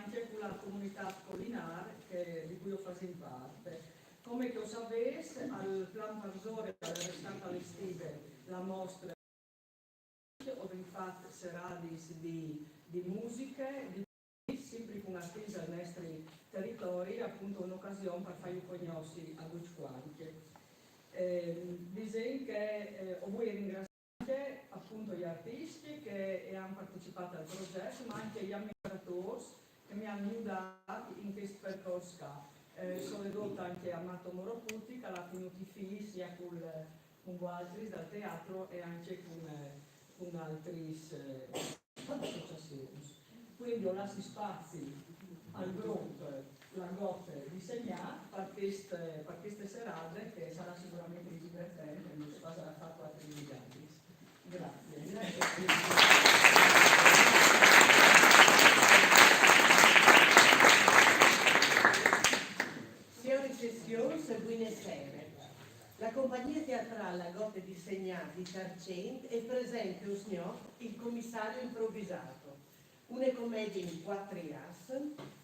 anche con la comunità collinare di cui io faccio parte. Come che lo sapesse, al plan Parsore è stata allestita la mostra, dove infatti serate di musiche, sempre con attesa ai nostri territori, appunto un'occasione per fare conoscere a tutti quanti. Disegno che vuoi ringraziare appunto gli artisti che hanno partecipato al progetto, ma anche gli amministratori che mi hanno aiutato in questo percorso. Sono anche a Mato Moroputi che ha tenuto i figli sia con altri dal teatro e anche con altre associazioni. Quindi ho lasciato spazi al gruppo, la GOT disegnata per queste serate che sarà sicuramente divertente, non si sarà fatto altri miliardi. Grazie. La compagnia teatrale Gotte Disegnati di Sarcent è presente il commissario improvvisato, una commedia in 4 as,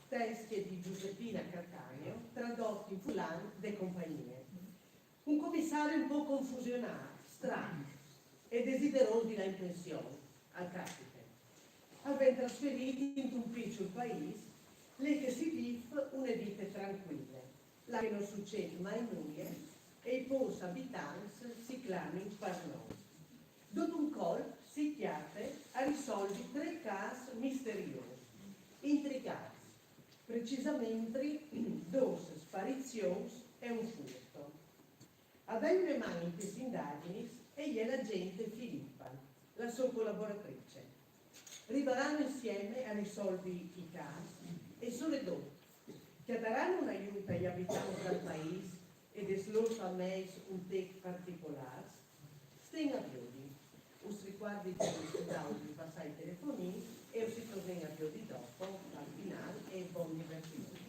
testi di Giuseppina Cattaneo, tradotti in fulan de compagnie. Un commissario un po' confusionato, strano e desideroso di là in pensione, al capite. Aveva trasferiti in un piccolo paese, lei che si vive una vita tranquilla, là che non succede mai nulla e i posti abitanti si chiamano per noi. Dopo un colpo si chiate a risolvere 3 casi misteriosi, intricati, precisamente 2 sparizioni e un furto. Ad avere mano in queste indagini è l'agente Filippa, la sua collaboratrice. Arriveranno insieme a risolvere i casi e solo dopo che daranno un aiuto agli abitanti del paese ed esloso a me un tec particolare, stenga a piedi, us riguardi di passare i telefonini e si torna a piedi dopo, al finale, e buon divertimento.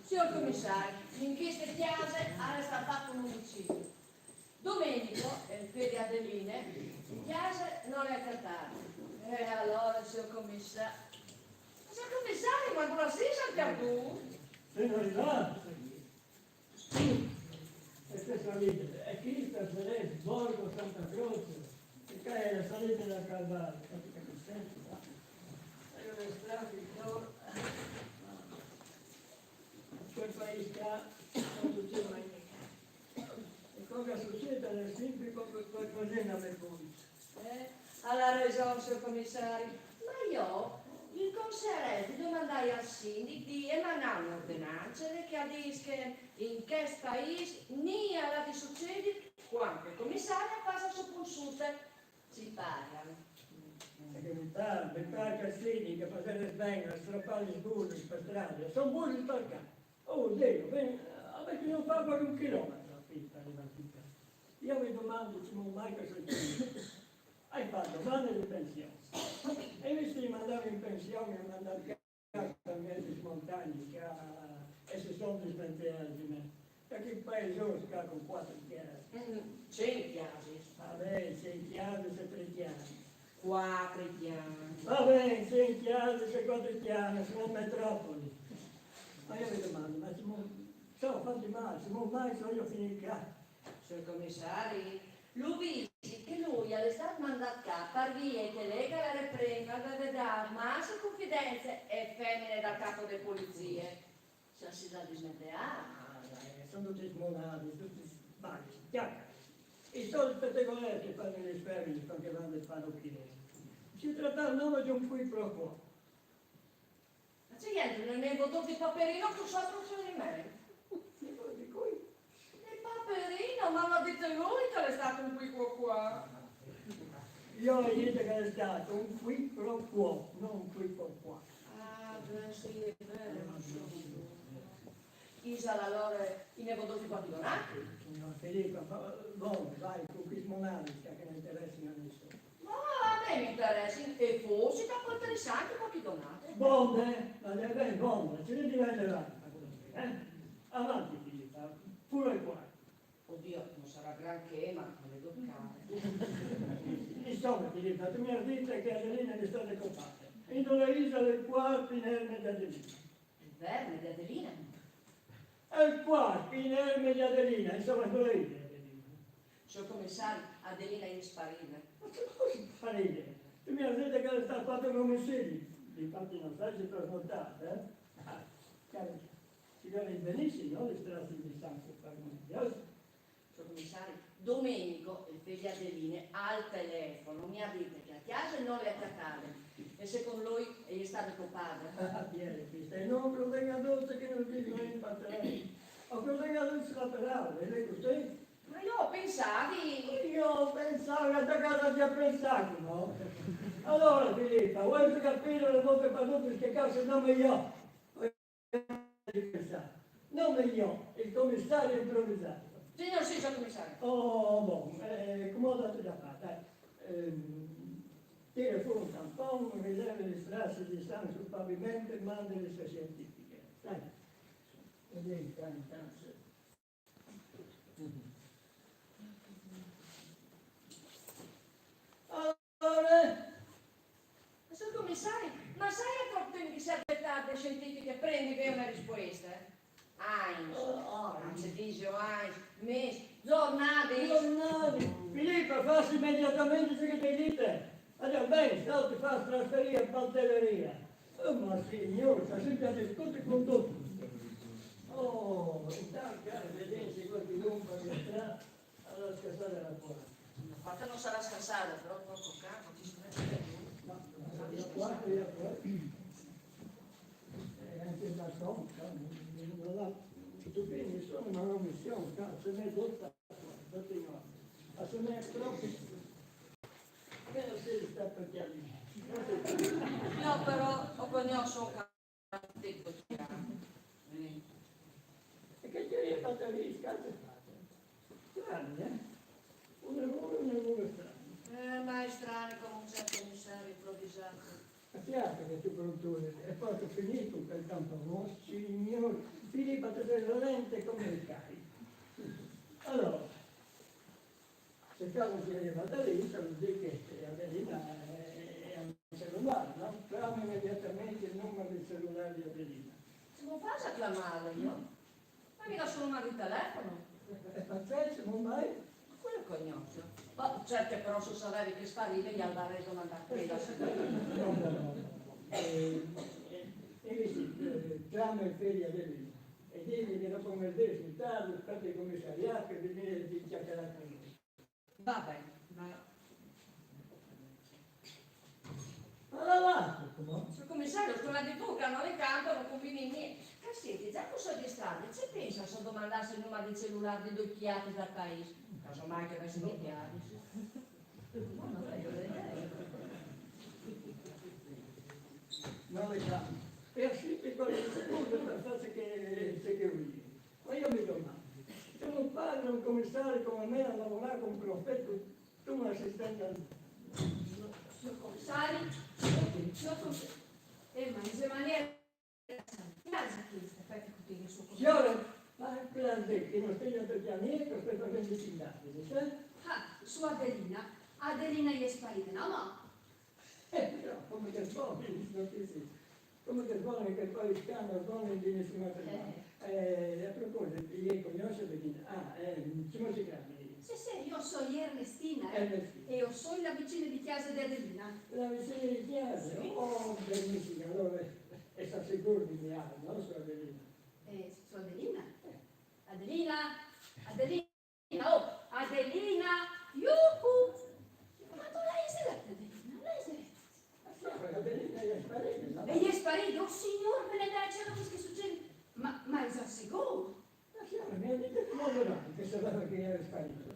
Signor commissario, l'inchiesta di Chiase ha stato un omicidio. Domenico, il figlio di Adeline, in Chiase non è accattato. E allora, signor commissario, ma cosa si sa tu? Signorità, questa salita è qui per Celeste, Borgo, Santa Croce, e qua è la salita del Calvario, capite che senso, no? E io le strade, no? Quel paese qua non succede mai niente. E cosa succede nel sempre qualcosina per voi? Alla ragione, signor commissario, ma io il consiglierei di domandare al sindaco di emanare un'ordinanza che dice che in questo paese niente di succede quando il commissario passa su consulte si pagano. Mi pare Cassini che facendo bene a strappare i burri per strada, sono burri per cá. Oh Dio, avete non fa per 1 chilometro a pista di partita. Io mi domando se non mai che succede. Hai fatto domande di pensione. E invece di mandare in pensione e mandare a mezzi montagne e si sono dismentati di me. Perché il paese sta con 4 chiavi. 100 chiavi. Vabbè, 6 chiavi e 3 chiavi. 4 chiavi. Vabbè, 6 chiavi e 4 chiavi, sono metropoli. Ma io mi domando, ma sono fatti male, se non mai so io finire. Signor commissario, lui dice che lui è stato mandato qua per via che lega la reprenda deve dare masse confidenze e femmine dal capo delle polizie. Se si sa dismettere, Sono tutti smonati, tutti sbagli, chiacchiere. I soliti pettegolezzi che fanno le spermie perché vanno a fare occhiere. Si tratta il nome di un qui pro quo. ma c'è niente, non è voluto di Paperino con sua procedimento. Di cui? Il Paperino, ma l'ha detto lui che è stato un qui qua. Io ho detto che è stato un qui pro quo, non un qui pro qua. Ah, beh, sì, è vero. Isa allora i ne voluti quanti Signor Filippo, vai, con qui smonati, che ne interessino adesso. Ma mi interessa e forse dopo interessante qualche donata. Bombe, ma deve avere bombe, ce ne diventeranno. Avanti Filippa, pure qua. Oddio, non sarà granché, ma non vedo caro. Insomma Filippa, tu mi hai detto che Adelina è state copate. In una isola del quarto in Erme di Adelina. Il verme di Adelina? E il quarto in Erme di Adelina, insomma dove è Adelina? Signor commissario, Adelina è insparibile. Ma che cosa fare idea? Tu mi hai detto che era stato fatto come segni. Infatti non sai se trasnotate, eh? Chiaro, si vede benissimo le strade di Santo Parmenio. Signor commissario, Domenico, il figlio di Adeline, al telefono mi ha detto che a casa non le attaccate e secondo lui egli sta di compadre. Ah, viene, questa è non problema dolce che non ti viene impatterare. Ho problema dolce la parole, lei così? Ma io pensavi... Io pensavo che da casa già pensato, no? Allora Filippa, vuoi capire le volte per tutte che cazzo non me io? Non me io, il commissario improvvisato. Signor commissario. Oh, boh, come ho dato da fare, tira fuori un tampone, rileva le strassi di sangue sul pavimento e manda le sue scientifiche. Dai, vedi, intanto. Allora, Signor commissario, ma sai a quanto tempo che si aspettate scientifiche prendi per una risposta? Eins, anzi dice Eins, mesi, giornate. Filippa, fassi immediatamente ciò che ti dite. Allora, bene, sto ti fa trasferire a Pantelleria. Oh, ma signore, sta sempre a discutere con tutti. Oh, intanto, vedete qualche lumpa che sta alla scassare la porta. Infatti non sarà scansata, però troppo campo, ci si mette più. Ma da qua e da qua. E anche il balcone, non ha tu quindi sono una commissione, cazzo, ne è tutta tutti i nomi. Ma se ne è proprio, che non si sta per chiarire. No, però ho conosciuto un cattivo E che ti è fatta lì, cazzo fate? Strani, un lavoro strano. ma è strano come un certo commissario improvvisato. Ma chiaro che tu produttori, e poi ho finito quel campo, oh signore, Filippa ti lente come il cari. Allora, se il caso si arriva da lì, vuol dire che Adelina è un cellulare, no? Chiama immediatamente il numero del cellulare di Adelina. Se non faccio a chiamarla io, ma mica solo un numero di telefono. È pazzesco, non mai? Quello cognoso. Ma certo però se sapevi che sparire gli andare a mandare quella. No. E sì, chiama il figlio Adelina e digli che dopo mercoledì sul tavolo, fate il commissariato e venire di chiacchierare con lui. Va bene, ma Allora, come? Sul commissario, come di tu che hanno le canto, non combini niente. Senti, già cosa di strada, ci pensa se domandasse il numero di cellulare di due chiati dal paese? Casomai che avessi due chiati. No, non è Non le chiamo. E sì, piccole scuse per fare che vuol dire. Ma io mi domando, se un padre, un commissario come me a lavorare con un profetto, tu un assistente al... Signor commissario, ma in questa maniera, casa questa, perché tutti i suoi Signore, ma è per che non stai a pianeta, stai facendo indagini, sai? su Adelina gli è sparita, no? Però, come che buono, come che buono che poi scambio con il benissimo matrimonio. A proposito, lei conosce Adelina? Come si chiama lei? Sì, io sono Ernestina Ernestina. e io sono la vicina di casa di Adelina. La vicina di chiesa? Oh, benissimo, allora è sta sicuro di mi ha, non so Adelina. Su Adelina? Adelina, oh, Adelina, yuhu! Ma tu lei sei Adelina, lei sei. Adelina è sparita, no? E gli è sparito, oh signor, benedetto, che succede? Ma è già sicuro? La signora mi ha detto che non durante, che sapeva che era sparito.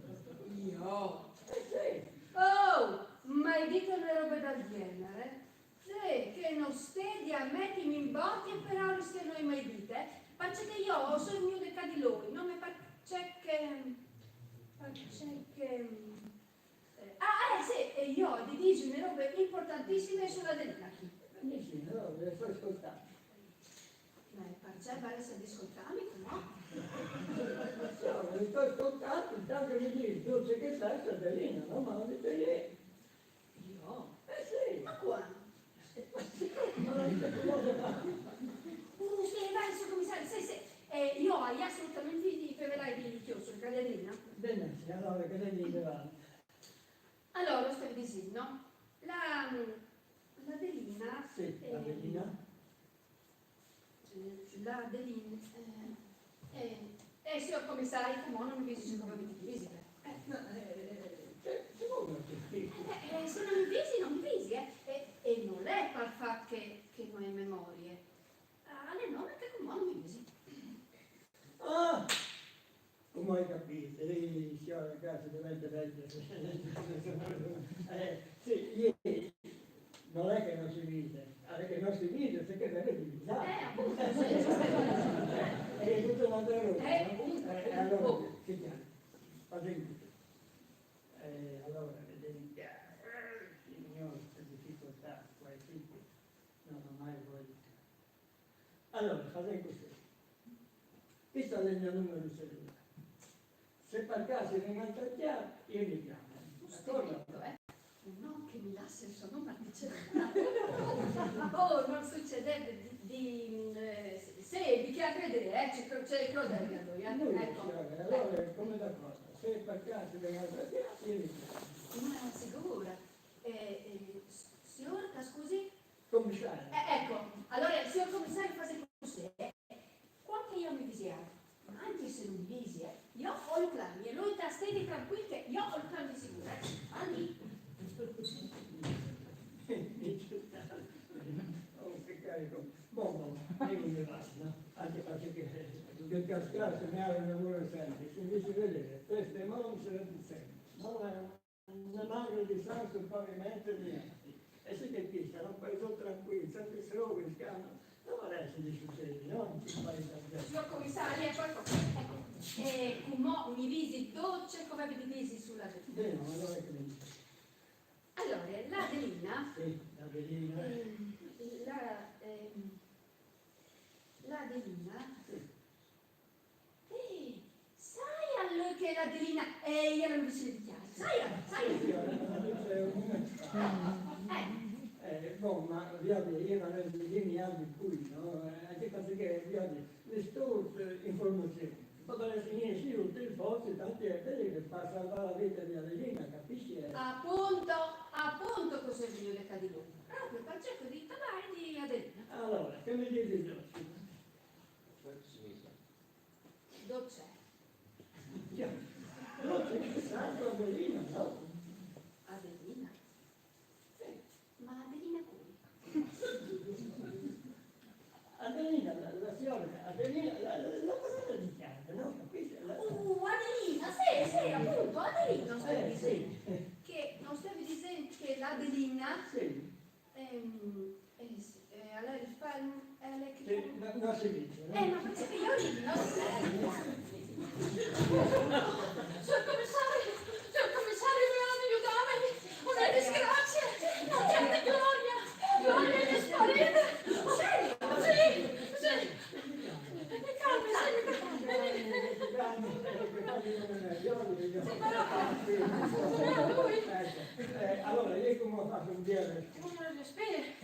Io? Sì. Oh, mai dite le robe del genere? Sì, che non stedi a mettermi in botti e per ore che non mai dite, perché io sono il mio decadilore, non mi c'è che... sì, e io di dici le robe sto ascoltando. Ma parceva essere di ascoltarmi, no? Mi sto ascoltando, intanto mi dici, dolce che sei, Adelina, no? Ma non dite ieri. Io? Sì. Ma quando? Ma non dite cosa fa. Sì, vai, signor commissario, sì. Io hai assolutamente di fevelai di chiuso, il caderina. Benissimo, allora che ne dite va? Allora, stai dicendo, l'Adelina... Sì, Adelina. L'Adelina... signor commissario, come non mi visi come mi visi? Che vuoi che ti Se non mi visi, non mi visi, e non è per far che non hai memorie. Alle nome che come non mi visi. Ah! Come hai capito? Signora ragazzi, dovete leggere. Sì, ieri non è che non si vide, è che non si vide, se che deve divisare. Appunto, È tutto una droga. appunto. Allora, che chiaro? Fate in tutto. Allora, vedete, signore, che difficoltà, qua è tutto. Non ho mai voglia. Allora, fate così. Questo è il mio numero di cellulare. Se per caso viene attaccato, io li chiamo. D'accordo? No, che mi lascia il suo nome Oh, non succedete se vi chiede a vedere, c'è crudele a noi, Noi, ecco. signore, allora come d'accordo? Se per caso viene attaccato, io li chiamo. Ma sicura? Signor, scusi? Commissario. Ecco, allora il signor commissario fa così, quando io mi visiamo, anche se non mi visi, io ho il plan, e lui sta stendi tranquillo che io ho il plan di sicuro, Anni. Oh, che carico. Buon, io mi basta, no? Anche perché cascato mi ha un lavoro sempre, si invece vedere, queste mani se le sempre. Non è una maglia di sangue sul pavimento e niente. E se che pista, non fai tutto tranquillo, sempre se lo rischiamo. Non vorresti di succedere, no? Non si fai da Signor commissario, ecco, come mi visi dolce, come vi visi sulla Adelina. bene, ma allora che mi dici? Allora, l'Adelina, Sì, la velina. l'Adelina, sai a lui che l'Adelina, io non mi si dichiara, sai, Sì, c'è un... Boh, ma via di io non ho di anni qui, no? Anche perché via di le stesse informazioni. Potrebbe finire sì un telefono, tanti è vero che passa la vita di Adelina, capisci? appunto così è venuto le cadilone, proprio per cercare di parlare di Adelina. Allora, che mi dici tu? Dolce. Non c'è santo Adelina, no? Adelina? Sì. Ma Adelina come? Adelina, la signora, Adelina, la parola di chiave, no? Capisci? Adelina, sì, appunto, Adelina, non stavi Sì. dicendo. Che non stavi dicendo che l'Adelina, Sì. lei fa, lei Sì, che... non si dice, no? Ma pensa che io Adelina, Signor commissario, mi hanno aiutato, una disgrazia, non c'è gloria è sparita, sì, allora, io come ho fatto un dire? Uno delle spine.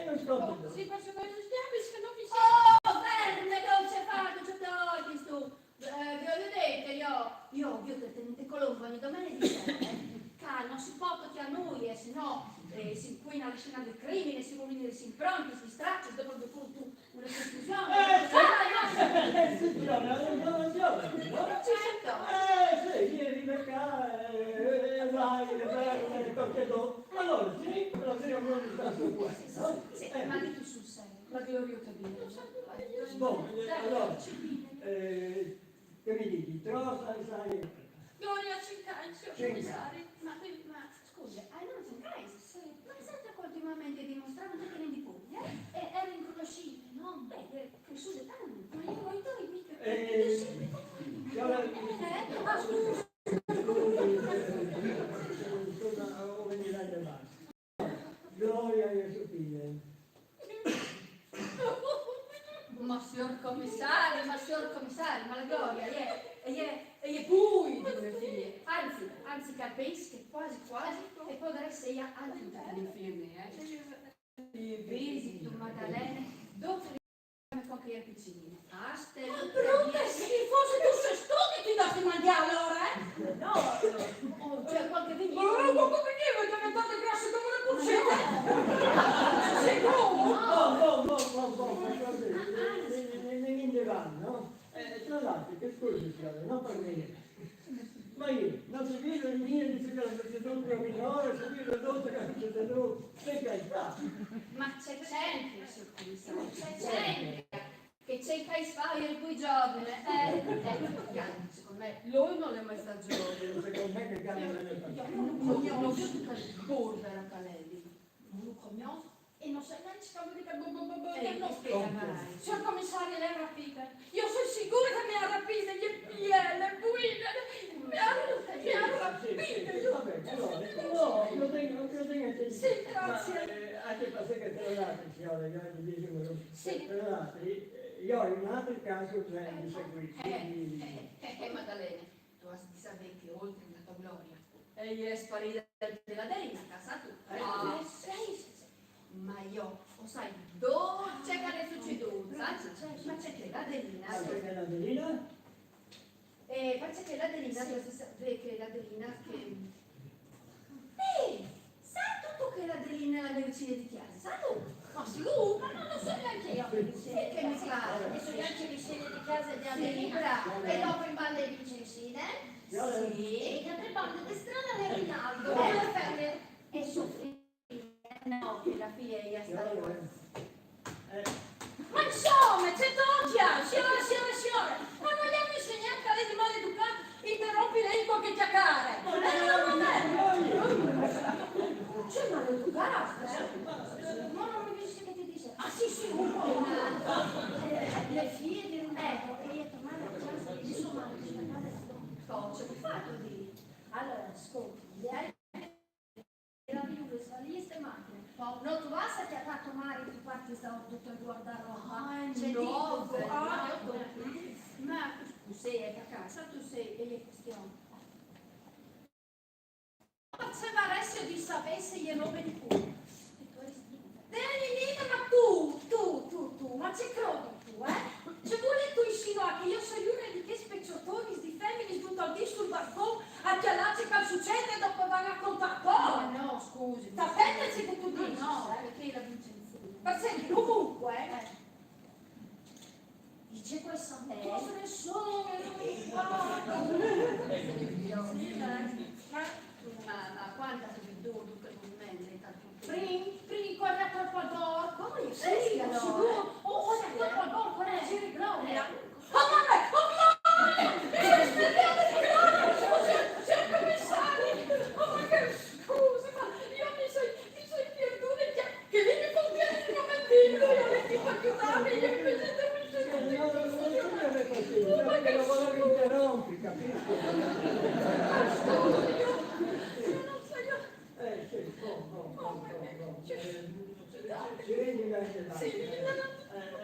Non sto Sì, posso fare lo stiamo, se non mi sa. Oh, bene, dolce fatto, c'è tolti tu. Vi ho detto, io vi ho tenete Colombo ogni domenica di sera, che non si può perché a noi, se no si inquina la scena del crimine, si rovinano si impronti, si straccia, dopo tu una confusione. Certo. Sì, ieri perché vai, le perle, le cose dopo. Allora, sì, però se io non sto su questo, no? Sì, ma di tu sul serio, la gloria cabina. Allora, che mi dici? Trosa, sai? Gloria Cincai, commissario. Ma scusa, non Cincai? Ma sempre continuamente dimostravano che ne di puglia era inconoscibile, no? È cresciuto tanto, ma io voi mica. Ah, scusa. Gloria e Sofia. Signor commissario, ma la Gloria è pui di mie figlie. Anzi, capisci che quasi e potrei essere anche un po' di figlie, Visito Maddalena, dopo con che piccine. Brutta e schifosa, tu sei studi ti dati mangiare allora, No, c'è qualche vignino. Qualche vignino è diventato grasso come una pulcetta. Sei Ne indiranno, tra l'altro, che scusi, signore, non per me. Ma io, non si vede niente che la società minore, si vede tutto che la società, che carità. Ma c'è sempre, signor commissario, c'è sempre. Che c'è che fa il cui giovane. Secondo me, lui non è mai stato giovane. Secondo me che cambia nelle Io non lo conosco il Burger a Palelli. Non lo conosco e non sai neanche come dica che non spiega mai. Signor commissario, lei è rapita. Io sono sicura che mi ha rapita, le buine, mi ha rapita. Vabbè, allora, lo tengo a Sì, grazie. Anche perché te lo date, signore, io vi dico, Sì. te lo date. Io ho un altro caso di seguito. Maddalena, tu hai di sapere che oltre a tua gloria, egli è sparita della Delina, casa tua. Sì. Ma io, lo sai, dove c'è che è succeduto? Ma c'è che la Delina. Perché la Delina? Faccia che la Delina, che la Delina che... sai tutto che la Delina è la vicina di chiesa, sai tu? Ma sicuro, ma non lo so neanche io. Che mi pare, adesso gli altri vicini di casa di Adelina e dopo in banda le vicine. Sì. E che altre bande di strada le Rinaldo. E le femmine. E Sofia. No, che la figlia è stata. Ma insomma, c'è Toggia, signora, ma non gli hanno insegnato a lei di maleducato, interrompi lei con che chiacchiere. C'è maleducato? Ma non mi dice che ti dice? Ah sì, un po'. Le figlie di un e io tornare a casa di suo marito, c'è fatto di. Allora, ascolta, era più le svaliste macchine. Non tu vas che ha fatto male tu parti da tutto il guardaroba. C'è no, ma tu sei a casa, tu sei e è questione. Ma se varesse di sapere se gli robe di cuore. Ma tu, ma c'è crodi tu, Se vuole tu insinua che io sono una di che specciatori di femmine tutto al sul balcone a chialarci che succede e dopo vanno a contare. No, scusi. Sapeteci che tu dici. No, perché la Vincenzina. Ma senti, comunque, dice questo a me. Cosa ne so, ma quanta ti vedo tutte con me, Prin, guarda colpo d'oro, come sì, allora? Guarda colpo d'oro, con la gira gloria. C'è il commissario! Ma che scusi, ma io mi sono perduta che lì mi conviene il momentino, io le dico aiutarmi, io invece non che lo volevo interrompere, capisci? Ci rendi anche là.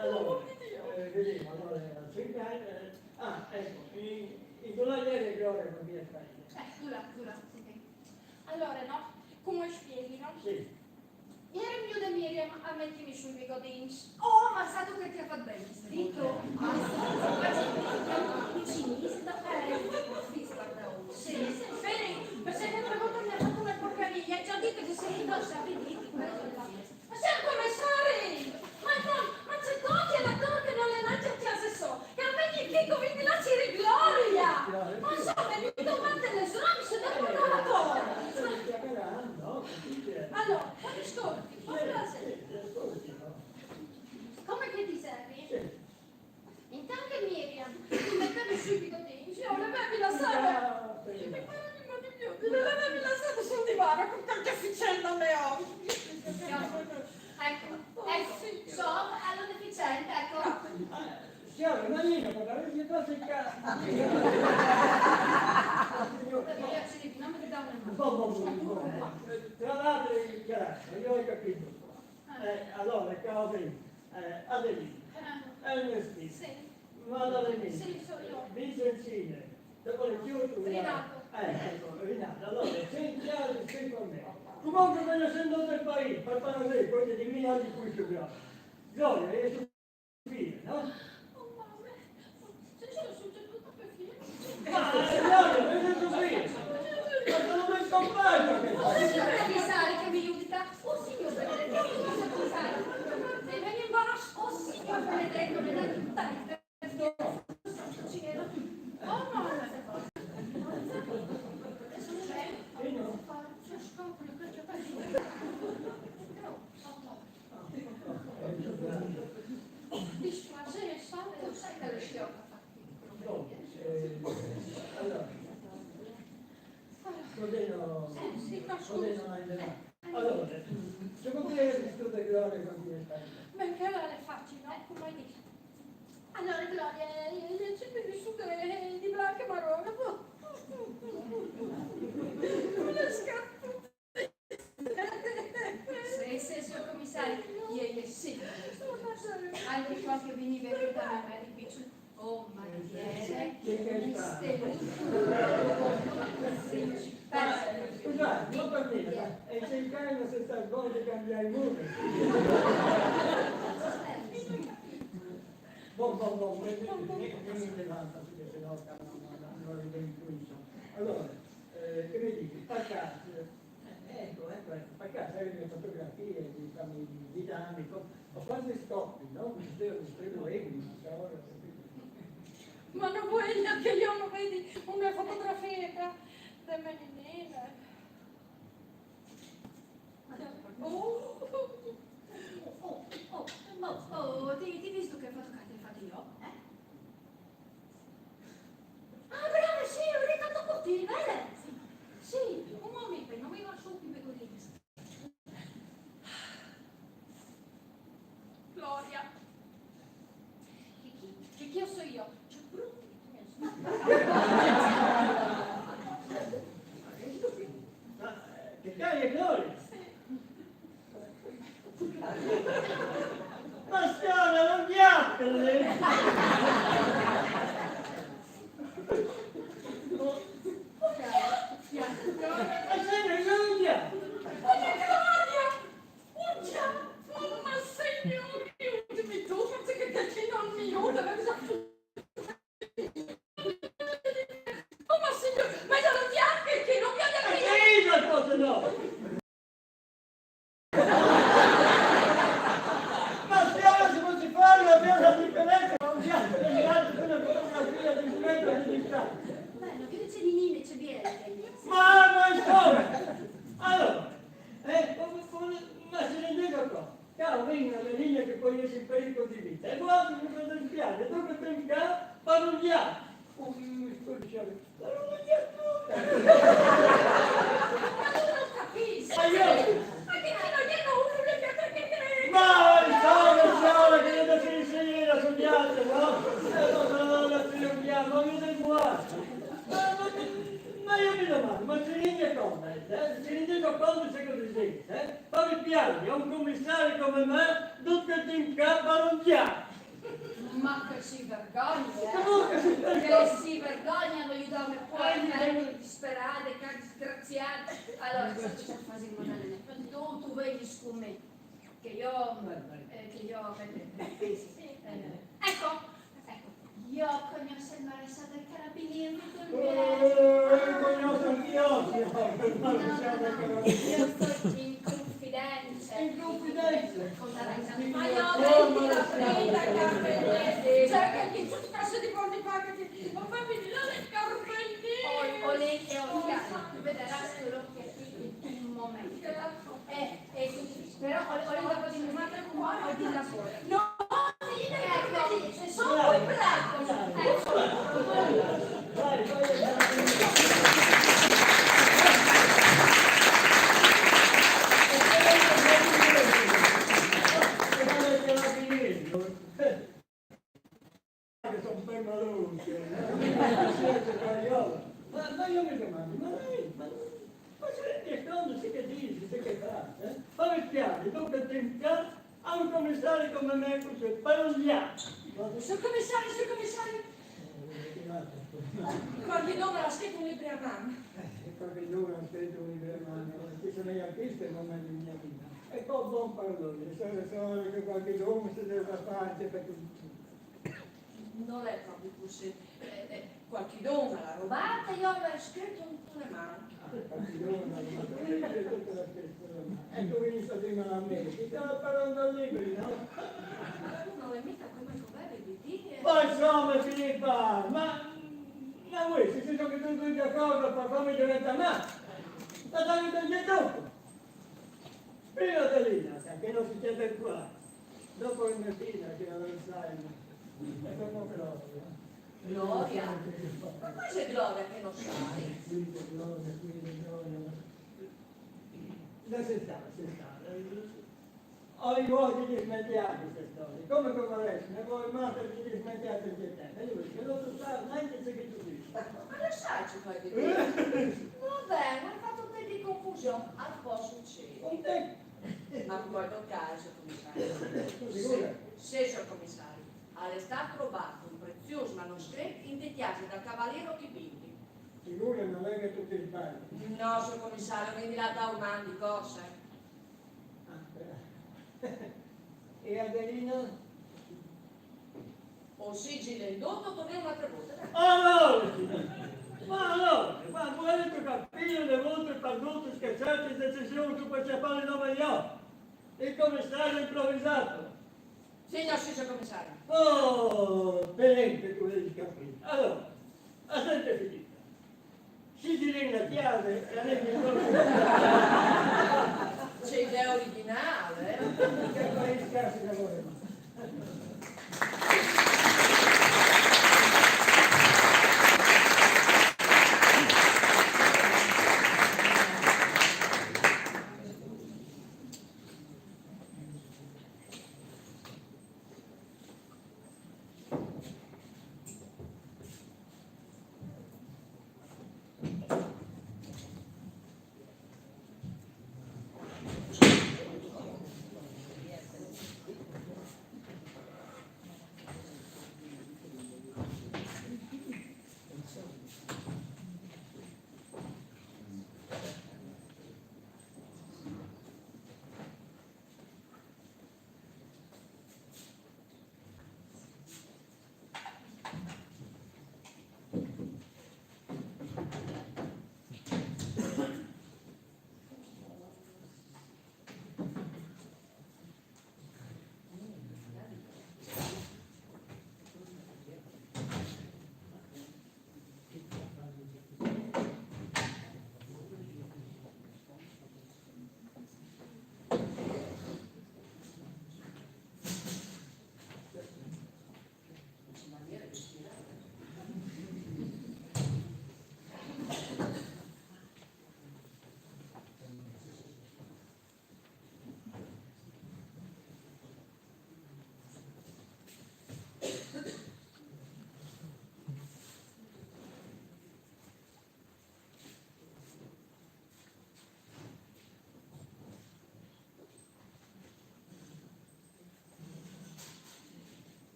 Allora, vediamo, ecco, i colonieri Gloria non mi Dura, allora, no? Come spieghi, no? Sì. Ieri mio da Miriam a mettermi sui bigodins. Oh, ma sa tu che ti ha fatto bene, Dito? Vicinista? Sì, bene, se l'altra volta mi ha fatto una porcaria, già dite che sei indossa a vedere. Ma siamo commissari! Ma c'è tocchi alla torre non le lancia a casa so! Che a me gli chicco vedi la ciri gloria! Ma so, mi domande le sue, se ne è parlato! Allora, quali scorti? Come che ti servi? Intanto che Miriam ti metteva subito dentro, io l'avevi lasciato. L'avevi lasciato sul divano con qualche ficella alle occhi. Ecco, so, alla deficiente, ecco. Siamo in manino, per la legge cose in casa. Ragazzi, non mi dà una mano. Tra l'altro il carattere, io ho capito. Allora, cose, Adelina, Ernestino, Sì, Maddalena, sì, sono io. Vincencina, dopo le chiudo. Rinato. Ecco, Rinato. Allora, sei chiaro e sei con me. Comunque me ne sono andato al paese, per fare cose di mia di cui ci abbiamo. Gloria, è sua figlia, no? Oh mamma, se ce l'ho succeduto per fine. Ma Gloria, è sua figlia. Ma sono ben compagno che Oh signor commissario che mi aiuta, oh signor Benedetto, signor commissario, se vieni in basso, oh signor Benedetto, Benedetto, oh no, adesso c'è, faccio scopri che c'è dispiacere, santo, sai che le sciocca allora, cos'eno sì, ma scusa. cos'eno hai levato? Allora, secondo te è tutto Gloria con cui stai? Perché allora le faccio, no? Come hai detto? Allora, Gloria, ci devi su di bianco e marrone. Me ne scappo. Sì, signor commissario, ieri sì. Altri qua che veniva da me di più. Oh, ma chi è? Scusate, non per me, e se il cane si sta buono di cambiare il muro. Buon, mi levanta, perché se no non lo intuisco. Allora, che mi dici, Paccato, ecco, Paccato, hai le mie fotografie di dinamico, ho quasi scoppi, no? Mi scrivo egli, Ma non vuoi che io non vedi una fotografia da meninina? Ti visto che fotocarte hai fatto io? Ah, brava, sì, ho ritratto tutti, vede? Sì, un momento, non mi va su più così. Gloria. Che io so io? C'è brutti. Che cari e gloria! Bastiana, non piattele! Ma sei non piattele! Ma signori, aiutami tu, forse che non mi aiuta, ma bisogna... Oh, ma signor, ma io non piange, che non piange Ma che sei una cosa no! Bastiana, se non si fa la piazza di differenza, non piattele, gli altri sono una fotografia di 1 metro di distanza! bello, che c'è di Nina, c'è Biele. Ma insomma! Allora, ma se ne dico qua? Caro, vengono le linee che poi esce in pericolo di vita. E guarda che cosa in piano, dove te in casa, parliamo. Mi scorciare, ma non mi piace. Ma tu non capisci. Ma io? Ma che non gli hanno uno le piante che crede. Ma insomma, che non si insegna a sognare, no? Non si sognare, ma mi devi guardare. Ma io mi domando, ma si rende conto, si rende conto se cosa dice, Fammi piano, è un commissario come me, tutto in capo non chiama. Ma che si vergogna, Comunque si Che si vergognano, gli danno poi fermi disperati, che disgraziati. Allora, cosa ci sta facendo Madalena? Tu vedi scumi, che io ecco, io conosco il maresciallo dei carabinieri Conosco anch'io, io sto in confidenza. in confidenza. Con la ragazza. Ma io vedi la frida, Carmelletti. Cerca che tu spesso di volte pagati, ma fammi di là le Carmelletti. O lei è un piano, vedrà solo che in un momento. Però ho le dopo di mia madre con me o di la sola. No, ecco, sono poi bravo. Ecco. Vai. chiari, dunque tempiamo a un commissario come me, così, parliamo. Sul commissario, qualche nome l'ha scritto un libro a mano. Qualche giorno ho scritto un libro in mano, che sono gli artisti non è di mia vita. E poi buon parlone, solo che qualche giorno si deve fare perché... Non è proprio possibile. Qualche nome l'ha rubata, io l'ho scritto una mano. Qualche giorno, ma tu dici tutta la stessa. Ecco, venisse prima a me, ti stava parlando al libro, no? Non è mica come come di dire. Ma insomma, Filippa, ma voi, se siete che tutti d'accordo per come diventa me, la dai del dopo. Prima Dalina, che non si chiede qua, dopo il Messina che non lo sai, e dopo Gloria. Gloria? Ma poi c'è Gloria che non sai. Qui c'è Gloria. Non si sta. Ho i vuoti di smentiati queste storie, come vorresti, ne vuoi mettere di smentiati il tempo, e lui che non lo sa neanche se che tu dici. Ma lo sai ci fai di dire? Vabbè, ma hai fatto un po' di confusione, al posto succede. Con te, Ma poi toccare, signor commissario. Sicura? Sì, signor commissario. È stato rubato un prezioso manoscritto intitolato dal cavaliere Chibindi. sicura non è che tu ti sbagli. No, signor commissario, quindi la da umano di cose. E Adelina? O sigillo indotto, torniamo un'altra volta. Ma allora, ma volete capire le volte perdute, scherzate, decisioni che poi ci fanno il nome io? Il commissario improvvisato. Signor commissario. Oh, perente tu devi capire. Allora, sente Filippa. Sigillina chiave e anelli C'è idea originale, che poi scarsi lavoro.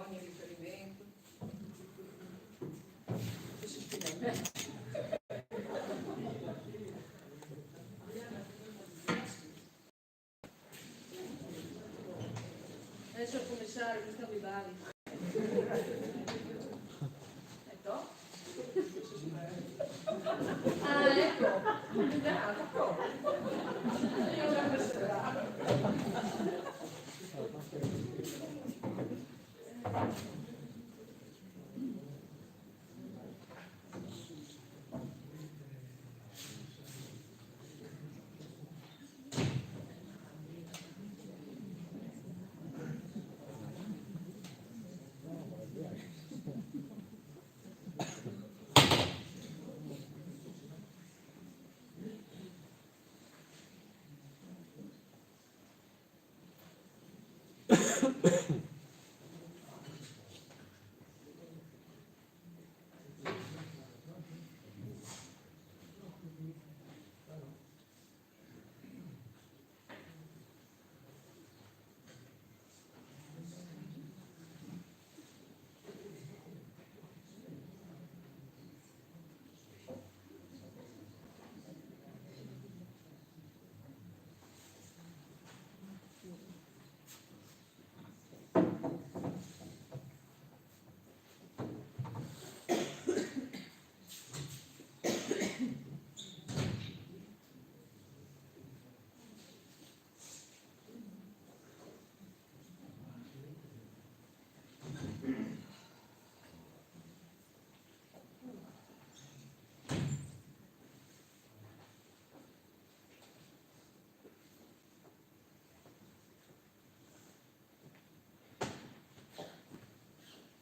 ogni riferimento. Adesso il commissario, mi sta bivali. Ecco? Ah, ecco. Ecco. Io già questo.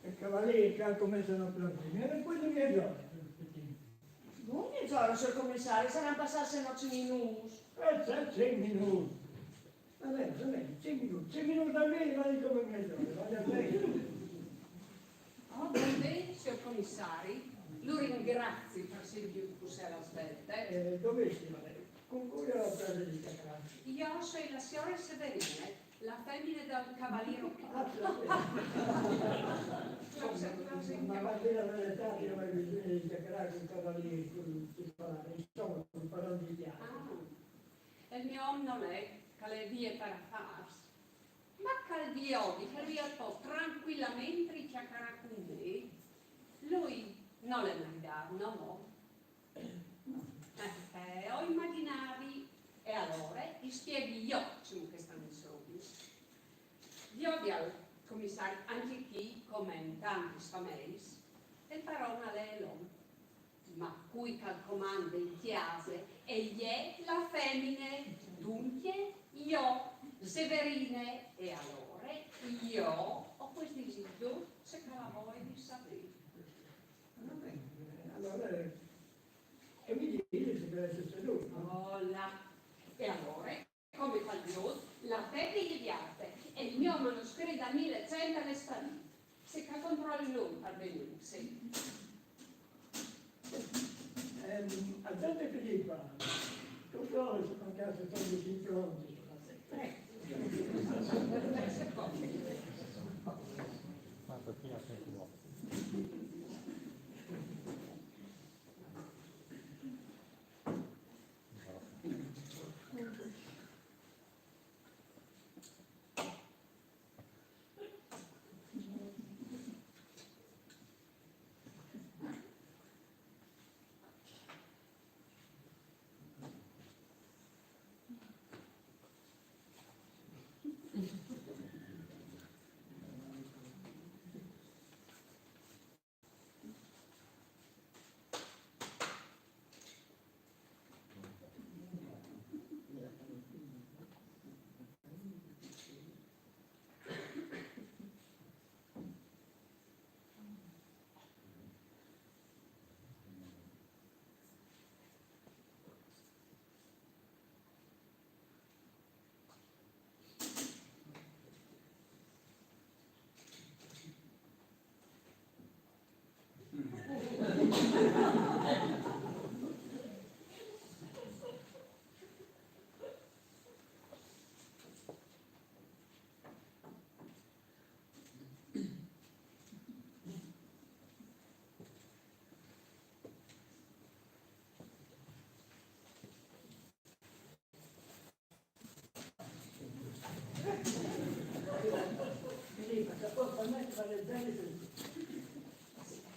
Il cavaliere che ha commesso una blasfemia, era quello che io. Non mi giuro, signor commissario, saranno passati 9 minuti. 6 minuti. Va bene, 6 minuti almeno, ma di come mezz'ora, vale a bene. Oh, bene, signor commissario, lo ringrazio per servire di Pussella aspetta. Dove si va? Con cui ho preso di cacao? Io sono la signora Severina, la femmina del cavaliere. Ma va bene la verità, io ho bisogno di chiacchierare con i cavalieri, insomma, con parole di dialogo. Il mio uomo non è che le vie per farsi, ma che il Dio che riesco tranquillamente a chiacchierare con me, lui non le mandato, no. Ho immaginavi e allora gli spieghi io ciò che stanno soldi. Io al commissario anche chi commenta famiglie e parola lei ma qui che comanda in chiase e gli è la femmina dunque io Severine e allora io ho questo desiderio se che la vuoi di sapere. Allora, e mi dice se deve essere lui, no? Oh là. E allora, come fa Dio, la tecnica di arte e il mio manoscritto da 1100 alle sparite. Se che controlli lui, va bene, sì. A gente che gli fa, tu trovi se con caso sono di pronti sulla setta.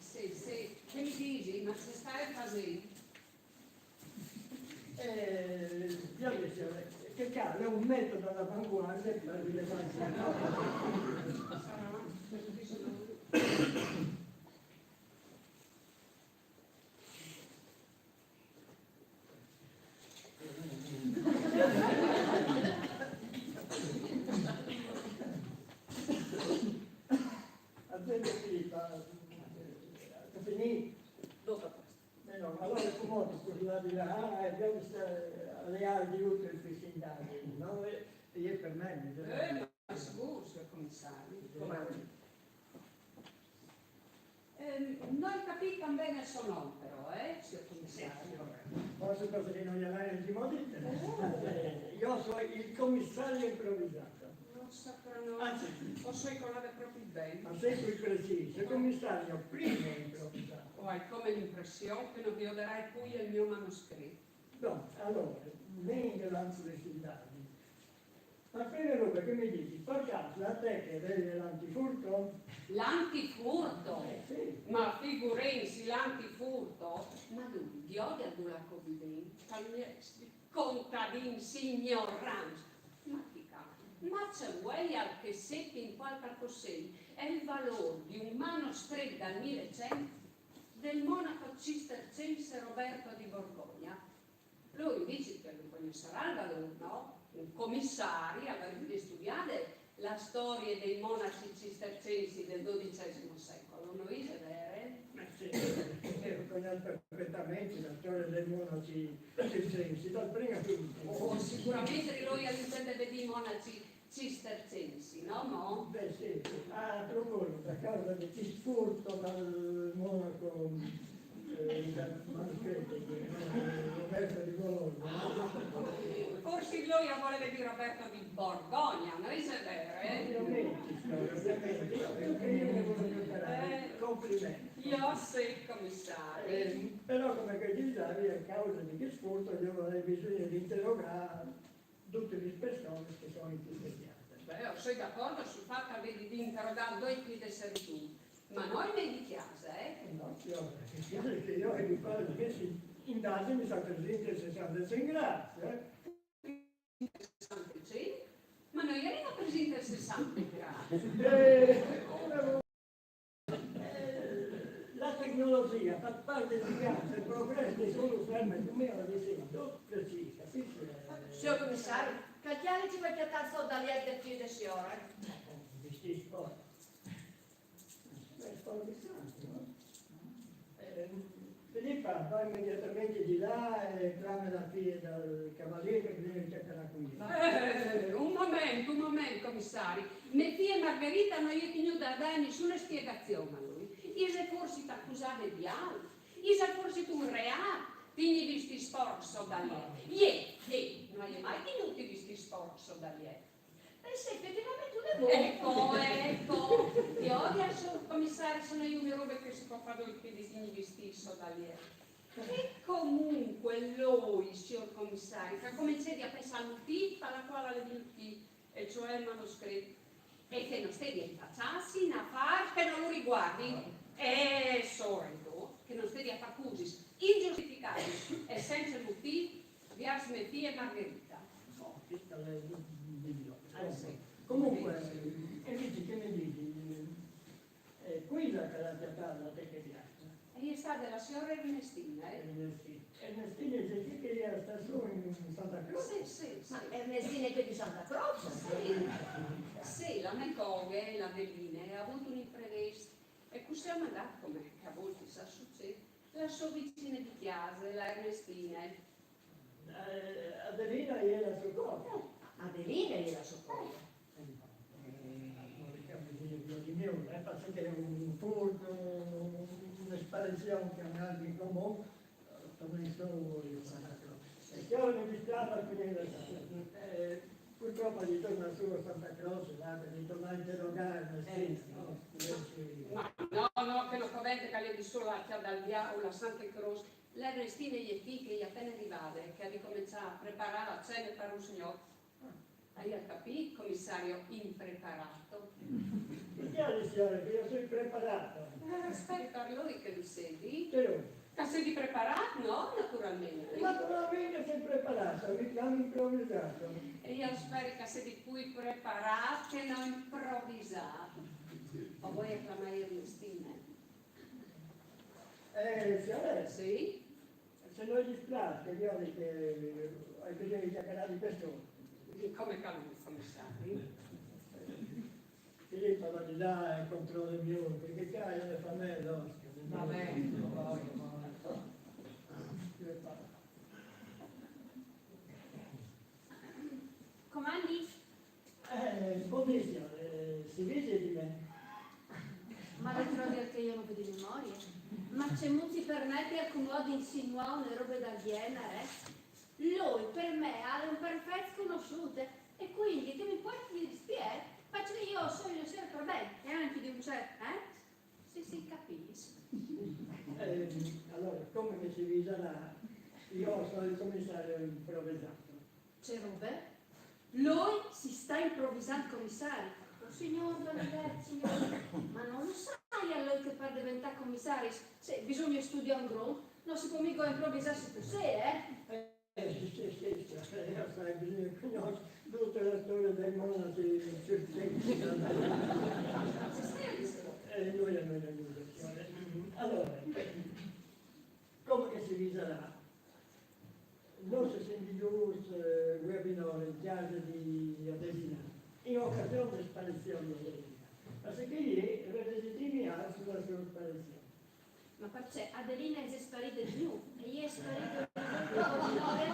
Sì, che mi dici? Ma se stai così? Io dicevo, che cavolo, è un metodo all'avanguardia per rilevanza. Allora come di là, abbiamo alle ali di tutto il fiscindale, no? E io per me Ma scusa, signor commissario. Com'è? Non ho capito bene il suo nome però, signor commissario. Posso cosa non gli avrai di modo? Io sono il commissario improvvisato. Non saprò, Anzi, posso ricordare proprio bene. ma sei qui preciso, il commissario prima improvvisato. Ho come l'impressione che non violerai qui il mio manoscritto. No, allora, vengo davanti alle indagini. Ma prima roba che mi dici, per caso la te che vede l'antifurto? L'antifurto? Sì. Ma figurensi, l'antifurto? Ma lui, di odia la convivenza, contadin signoranza. Ma chi cazzo? Ma c'è vuoi al che seppi in qualche cos'è? È il valore di un manoscritto dal 1100 del monaco cistercense Roberto di Borgogna. Lui dice che non sarà il valore, no? Un commissario avrebbe studiato la storia dei monaci cistercensi del XII secolo, non è vero? Sì, conosco perfettamente la storia dei monaci cistercensi, dal primo all'ultimo. Sicuramente lui all'intende dei monaci cistercensi, no? Beh sì, a proposito, a causa di chi furto dal monaco dal manuschetto di Roberto di Bologna. Forse lui vuole dire Roberto di Borgogna, non è vero? Ovviamente, io ne voglio preparare, complimenti. Io sei commissario. Però come che dicevi, a causa di che sfurto io avrei bisogno di interrogare tutte le persone che sono impiegate. Beh, sono d'accordo sul fatto di interrogare due qui di servitù, ma noi ne di chiesa, No, io ho di fare queste indagini sono presenti il 66 gradi. 65, ma noi eravamo presenti al 60 gradi. La tecnologia fa parte di casa, il progresso è solo fermo, come ho detto, precisa. Signor commissario, cacchiare ci perché tanto da lì del piede signore? Questi sport. Sport di santo, no? Filippa va immediatamente di là e clama la figlia del cavaliere che viene cercare con lui. Un momento, commissario. Mia figlia Margherita non gli è da dare nessuna spiegazione a lui. Ise forse t'accusate di altro, ise forse tu un reato, quindi visti sporco da lì. Non hai mai tenuto visti sporco da lì. Se effettivamente tu le vuoi. Ecco, ti odia il commissario, sono io le robe che si può fare il piedini vestito da lì. E comunque lui, signor commissario, che cominciato a pensare a un tipo alla quale le dici, e cioè il manoscritto, e che non stai di impacciarsi in affari che non lo riguardi, e sordo, che non stai di accusi ingiustificati e senza motivo verso mia figlia Margherita. No, questa è Sì. comunque, e dici che mi dici? Qui la caratteristica la te che piace. E è stata la signora Ernestina, Ernestina dice che io sta su in Santa Croce. Sì. Ma Ernestina è che di Santa Croce? Sì, la Mecoghe, la Belline, ha avuto un imprevisto. E qui siamo andati, come a volte sa succede, la sua vicina di chiesa, la Ernestina. Adelina è la sua cosa. Adelina gliela soccorre. Di mio, penso che è un furto, un'esparizione che un altro in comune, come sono io Santa Croce. E chiaro mi dispiace a finire purtroppo gli torna su a Santa Croce, gli torna a interrogare, No, che non convente che le di solo dal diavolo, la Santa Croce. L'Ernestina e gli figli appena arrivate, che hanno cominciato a preparare la cena per un signore. Hai capito, commissario impreparato? Mi chiaro signore che io sono preparato. Aspetta, lui che lo sedi? Che Sei preparato? No, naturalmente. naturalmente sei preparato, mi chiamo improvvisato. E io spero che sei di cui preparato e non improvvisato. O vuoi acclamare Ernestina? Signore, Sì? se non gli spiace, io ho che hai bisogno di chiacchierare di persone. Come calmi, commissario? Filippo va di là e controlla il mio, perché caglia le fa me l'osca. Va bene, voglio. Comandi? Buonissimo, si vede di me. Ma le trovo dire che io non vedo memoria? Ma c'è Muzzi per me che alcun modo insinua una roba da genere? Lui per me ha un perfetto sconosciute e quindi che mi puoi spiegare? Faccio che io sono sempre bene e anche di un certo, Se si capisce. Allora, come che si viserà, io sono il commissario improvvisato. C'è robe? Lui si sta improvvisando commissario. Oh, signor Benedetti, signor, ma non lo sai a lui che per diventare commissario? Se bisogna studiare un grom, non si può mica improvvisarsi per sé, Sì, sai, bisogna conoscere tutta la storia dei monaci circensi. Noi l'educazione. Allora, come che si viserà? Non si sente giù webinar in casa di Adelina, in occasione della sparizione di Adelina. Ma se che ieri registrimi sulla sua sparizione. Ma perché Adelina è sparita di più e io è sparito di nove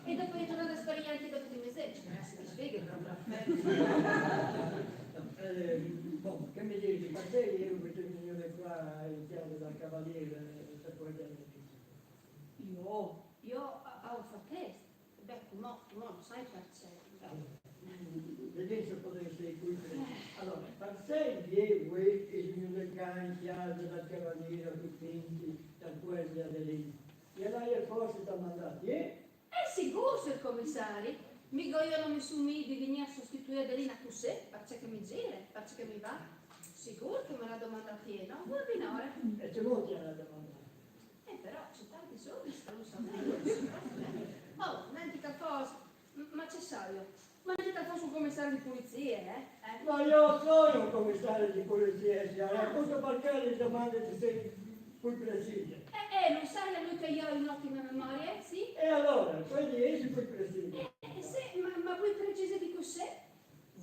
e dopo è tornata a sparire anche dopo di mese. Si spiega Boh, che mi dici, ma te io questo signore qua in chiave dal cavaliere per poi vedere Io ho fatto test. Beh, no, non sai perché. vedete se potreste qui. Allora, per sé di voi che il signore qua in chiave dal cavaliere quindi da quelli Adelina. E lei è forse da mandati, È sicuro, signor commissario? Mica io non mi sumi di venire a sostituire Adelina Cusset, perché mi gira, perché mi va. Sicuro che me la domanda piena, vuoi binare? E c'è molti alla domanda. Però c'è tanti soldi, non lo so. Oh, un'antica cosa, ma c'è Savio, ma un'antica cosa un commissario di pulizia, Ma io sono un commissario di polizia, signora, questo perché le domande ti sei più precise. Non sai a lui che io ho un'ottima memoria, sì? E allora, quindi esci più precise. Sì, ma più precisa di cos'è?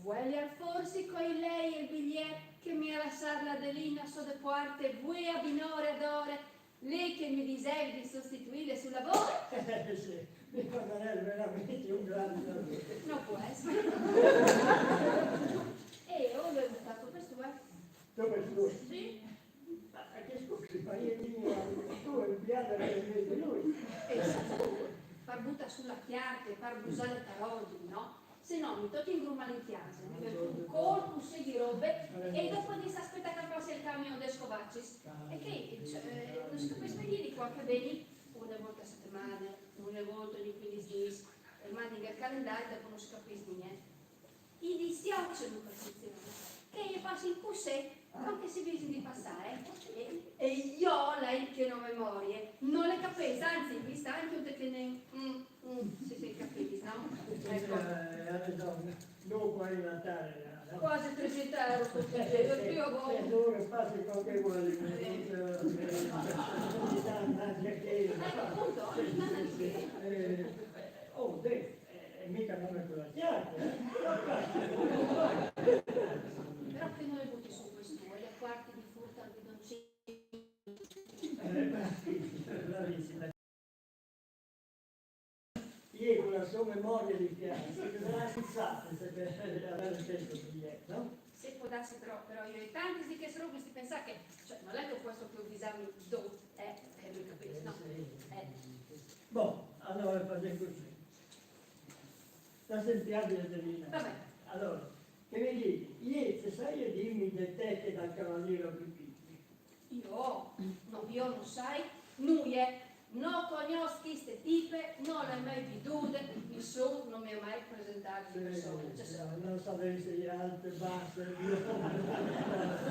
Vuoi forse con lei il biglietto che mi ha lasciato l'Adelina so da parte, vuoi a binore ad ore, lei che mi disegue di sostituirle sul lavoro? Sì, mi pagherei veramente un grande lavoro. Non può essere. Ho fatto questo, Dove sono? Sì? Ma che scusi, ma io tu è inviata per me di lui. Per butta sulla chiarte, per busare parole, no? Se no mi tocchi in grumma in chiesa, mi metto un colpo di robe e dopo di aspetta che passi il camion del scovaccis. E che non si capisce di qua che vedi una volta a settimana, una volta ogni 15 giorni, e mandi il calendario e dopo non si capisce niente. I dispiacciono per funzionare, che gli passi in cussetto, anche se bisogna di passare, e io, lei che non memorie, non le capisco, anzi, mi sta anche un che ne... si capisce, no? Ecco. Ha ragione, dopo è Natale. Quasi 300 euro per più a voi. Se dove passi qualche vuole, Appunto, ogni tanto di che. oh, mica non è quella chiave, Però che non le butti su questo, le quarti di frutta al bidoncino. bravissima. Ieri con la sua memoria di chiave, si vedrà fissata se avere il testo biglietto, no? Se può darsi però io ho tanti di che sono questi pensare che, cioè non è che questo più bisogno do, che lui capisce, no? Boh, allora facciamo così. Sta sentiamo Adelina. Vabbè. Allora, che mi dici? Ieri se sai dirmi del te che dal cavaliere Pippi. Io non sai, noi non conosco queste tipe, non le mai vedute, nessuno non mi ha mai presentato di persone. Non sapessi alte, basse,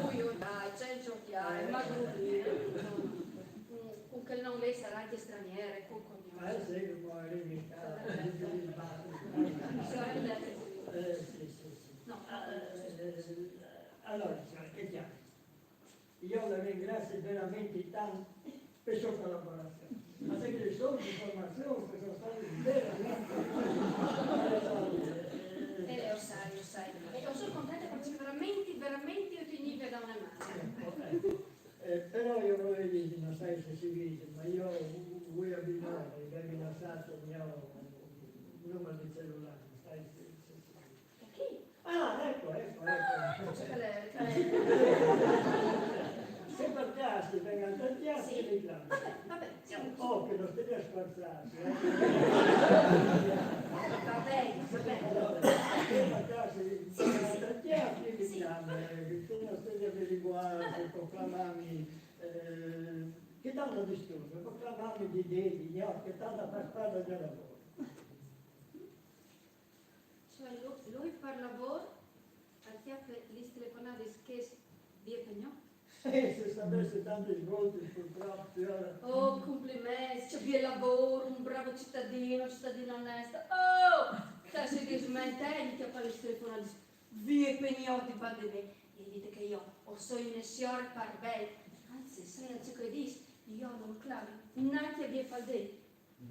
Buio, dai, c'è il giochiare, ma con che non lei sarà anche straniere, con cognome. sì, che può limitare, sì. No, Allora, è chiaro. Io la ringrazio veramente tanto per la sua collaborazione. Ma se che sono informazioni che sono state veramente lo sai. E io sono contenta perché veramente io ti inizio da una mano. Però io volevo dire, non sai se si vede, ma io vuoi abbinare, avevi lasciato il mio numero di cellulare, sai se si vede. Perché? Ah, ecco. Calere. Se per caso vengono tagliati e reclami. Vabbè, Oh, che non stai a sforzarsi, va bene. Se per caso vengono tagliati e reclami, che non stai a averiguare, proclamami, che danno disturbo, proclamami di devi, che danno per strada del lavoro. Cioè lui per lavoro, al chiappe li telefonate che vi pegnò? Se sapessi tanti svolti purtroppo, Oh, complimenti, c'è via lavoro, un bravo cittadino onesto. Oh, te se che smentelli che fare le telefonate, via pegnò di pandemia. E dite che io ho so in signor per bene. Anzi, sai ciò che dici, io non clavo, neanche via faldè.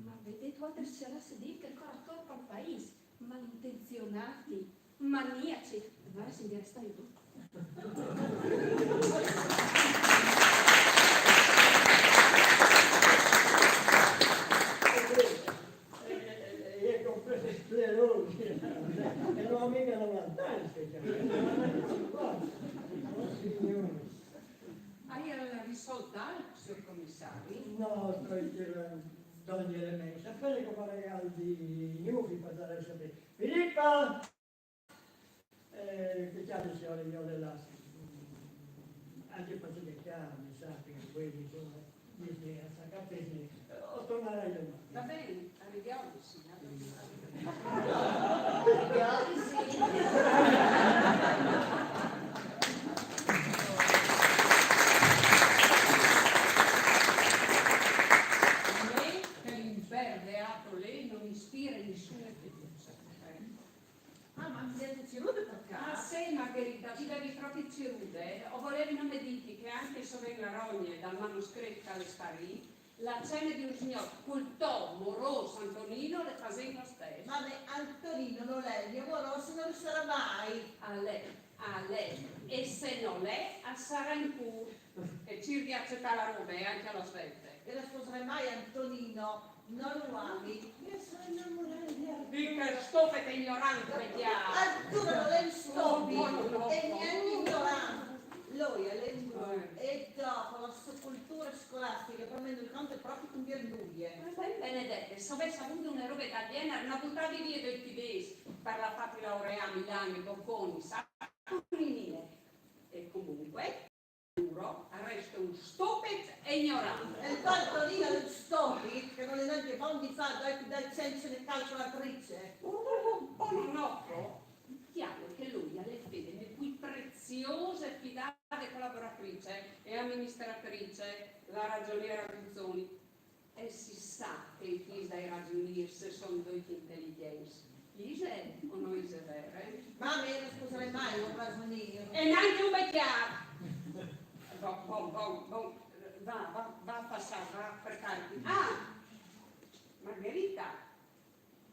Ma vedete, oltre se la si dice che ancora torna al paese, malintenzionati, maniaci, guarda se mi resta io tu. E compreso sclerosi, e non mica 90 anni, signore. Hai risolta, signor commissario? No, sto togliere me. Sapete come fare di nuovi per dare a sapere. Filippa! Che c'ha le signore io dell'assi? Anche per le chiavi, sappi che quelli sono gli capisci. O tornerai domani. Va bene, arriviamo, signora. Che l'imperbeato lei non ispira nessuna fiducia. Ah, ma mi siete cirude per Ah, caso? sì, Margherita, ti devi proprio cirude. O volevi non mi dici che anche se venga rogne dal manoscritto alle sparì, la cena di un signor cultò moroso Antonino le faceva lo stesso. Vabbè, Antonino non è il mio amoroso, non sarà mai. A lei. E se non lei, a sarà in pur. E ci riaccetta la roba e anche allo svette. E la sposerai mai, Antonino? Non lo ami? Io sono innamorata di Antonino. Dica stofete ignorante, vediamo. Arturo Lenstopi No. è niente ignorante. Lui è l'enduro e dopo la sua cultura scolastica prendendo il conto proprio con Pierluie. Benedette, se avessi avuto una roba italiana, non buttavi via dei tedeschi per la fatti laurea a Milano, Bocconi, Sacchinine. E comunque, giuro, resta un stupid e ignorante. E il Antonino Lenstopi, che non è neanche buon di fare dal senso di calcolatrice. Un occhio, chiaro che lui ha le fede le cui preziose e fidate collaboratrice e amministratrice, la ragioniera Guzzoni. E si sa che i figli dai ragionieri sono due intelligenze. Ise o non ise vere? Ma a me non sposerei mai un ragioniere. E neanche un vecchiato! Va a passare, va per carichi. Ah! Margherita!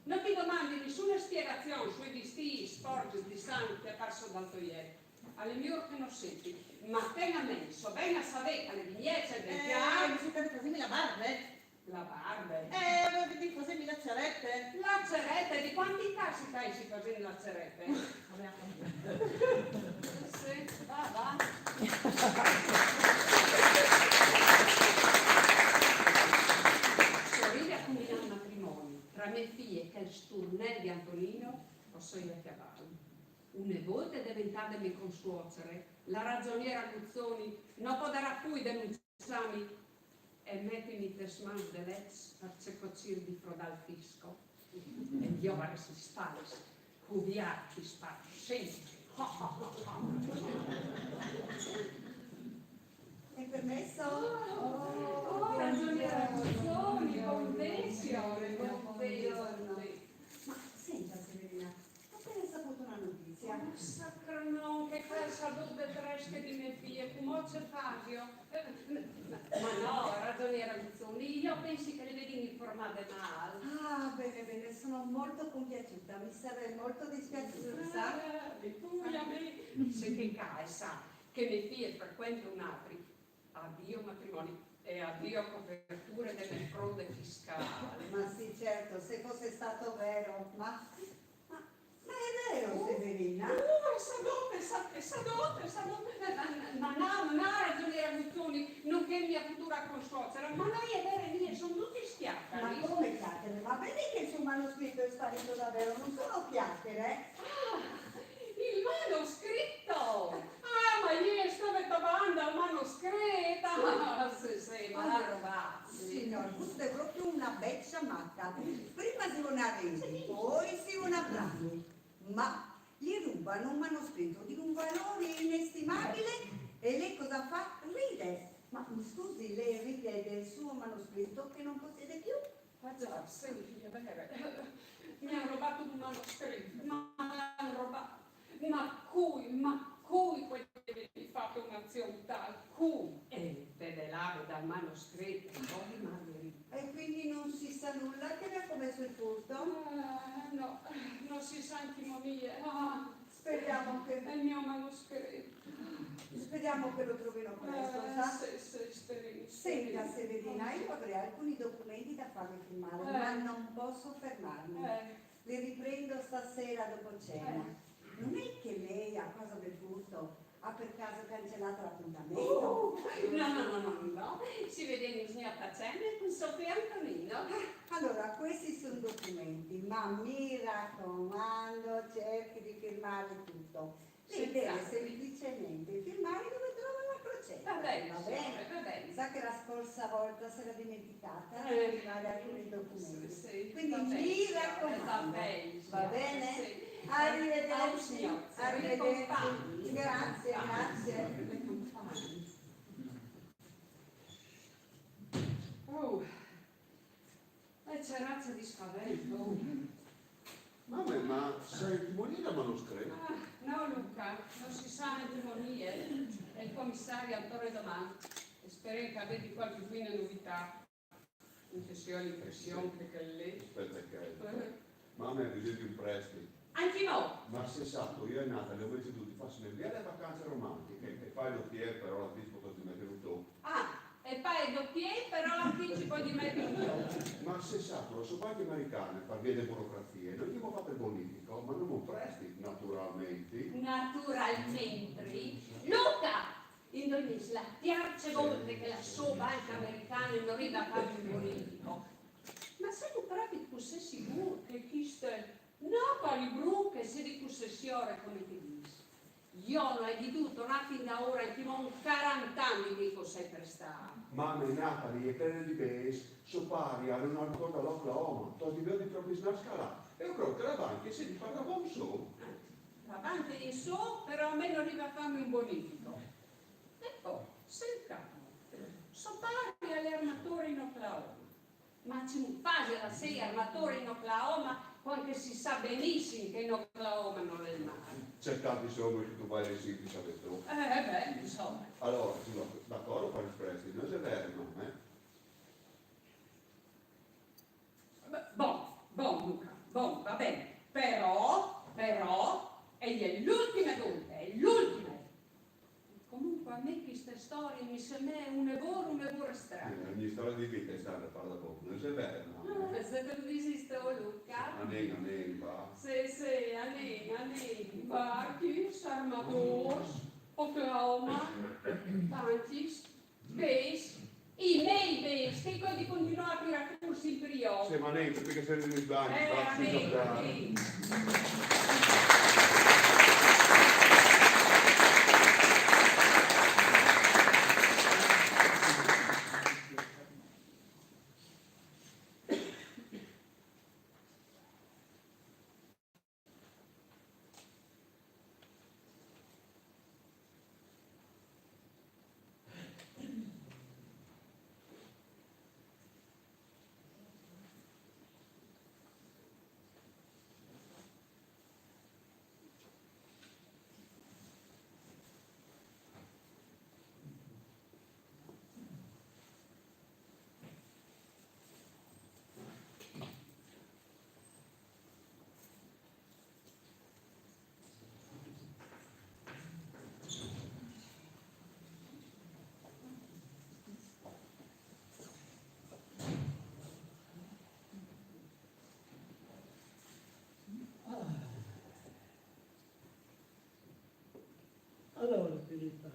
Non ti domandi nessuna spiegazione sui vestiti sporchi di sangue che è apparso l'altro ieri. Alle mie che non senti. Ma appena messo, ben a sapere che le vignette del piano. Mi siete fatemi la barba, eh? La barba. Devi farmi la cerette. La ceretta, di quanti casi stai si facendo la ceretta? Sì, va. Sorride a combinare un matrimonio tra mie figlie che il sturnello di Antonino posso io chiamare. Una volta diventatemi consuocere, la ragioniera Guzzoni non potrà più denunciarmi e mettimi le mani dell'ex per cercare di frodare il fisco. E io ora si spara, cuviati spara, sempre. È permesso? Oh, ragioniera Guzzoni, buongiorno. Ma senta Severina, ho appena saputo una notizia. Sacro no, che cosa dubbe tresche di mie figlie, come c'è Fabio? Ma no, ragioniera Guzzoni, io penso che le vedi informate male. Ah, bene, sono molto compiaciuta, mi sarebbe molto dispiaciuta. Tu a me. Se che cae, sa, che mie figlie frequentano un altri, addio matrimoni e addio coperture delle frode fiscali. Ma sì, certo, se fosse stato vero, ma è vero, Severina? Ma no, non ha ragione Aguzzoni, nonché mia futura consuocera, ma noi è vero e mie, sono tutti Ma schiaffari. come chiacchiere? Ma vedi che il suo manoscritto è sparito davvero? Non sono chiacchiere? Il manoscritto! Ah, ma io stavo trovando il manoscritto! Ah, sì, ma la robazzi. Signor, questa è proprio una beccia matta. Prima si una resi, poi si una brani. Ma gli rubano un manoscritto di un valore inestimabile e lei cosa fa? Ride. Ma mi scusi, lei ride del suo manoscritto che non possiede più? Ah già, sì, è vero. Mi hanno rubato un manoscritto, ma l'hanno rubato. Ma cui poi avevi fatto un'azione tale? Cui? E bevelavo dal manoscritto un po' di margherita. E quindi non si sa nulla che le ha commesso il furto? No, non si sa antimonie. Ah, Speriamo è che, il mio manoscritto. speriamo che lo trovino presto, sa? Sì, speriamo. Senta Severina, io avrei alcuni documenti da farle firmare, ma non posso fermarmi. Li riprendo stasera dopo cena. Non è che lei, a causa del furto, ha per caso cancellato l'appuntamento? No, si vede in mia cena con Sofia Antonino. Allora, questi sono documenti, ma mi raccomando, cerchi di firmare tutto. Lei deve semplicemente firmare dove trova la crocetta. Va bene, va bene? va bene. Sa che la scorsa volta si era dimenticata di firmare alcuni documenti. Sì, Quindi va bene, mi signora, raccomando. Va bene? Sì. Arrivederci. Au, Arrivederci. Grazie, grazie. Oh, e c'è razza di spavento. Mamma, ma sei timonia da manoscritto? No Luca, non si sa antimonie. È il commissario Antonio Domani. E spero che avete qualche fine novità. Non ci sia l'impressione che lei... Aspetta che... Mamma, è visiti un prestito. Anche no! Ma se sato, io e Nata le ho messi tutti, faccio via le vacanze romantiche, e fai lo piede, però l'anticipo di mettere un tocco. E poi doppie, però l'anticipo di mettere un po'. Ma se sato, sono banche americane, per via delle burocrazie, non gli ho fatto il bonifico, ma non ho prestiti, naturalmente. Naturalmente. Luca! Indovina la terza volta che la sua banca americana non arriva a fare un politico. Ma sei proprio così sicuro che queste no quali bruche se di possessione come ti dici? Io non hai di tutto, nati da ora e ti non 40 anni dico sei per stare. Mamma è nata lì e prende di base, so pari, hanno ancora dall'Oklahoma, togli via di proprio scala. E io credo che la banca se gli pagava un so. La banca di so, però a me non arriva a farmi un bonifico. E poi, sei il capo. So pari agli armatori in Oklahoma. Ma c'è un fase la sei armatore in Oklahoma, quando si sa benissimo che in Oklahoma non è il mare. C'è tanti soldi che tu vai nei siti, sapete tu. Beh, insomma. Allora, d'accordo per il prestito, non è vero, no? Bon, Luca, bon, va bene. Però, egli è l'ultima volta, è l'ultima. Comunque a me queste storie mi sembra un evore strano. Ogni storia di vita è stata fatta poco, non è vero, no? Se te lo disisto, Luca. Amen, va. Sì, amen. Barchis, armators, Oklahoma, tantis, base, i miei base, che quindi continuano a tirare corsi in periodo. Sì, ma niente, perché sei negli sbagli, Amen. Filippa.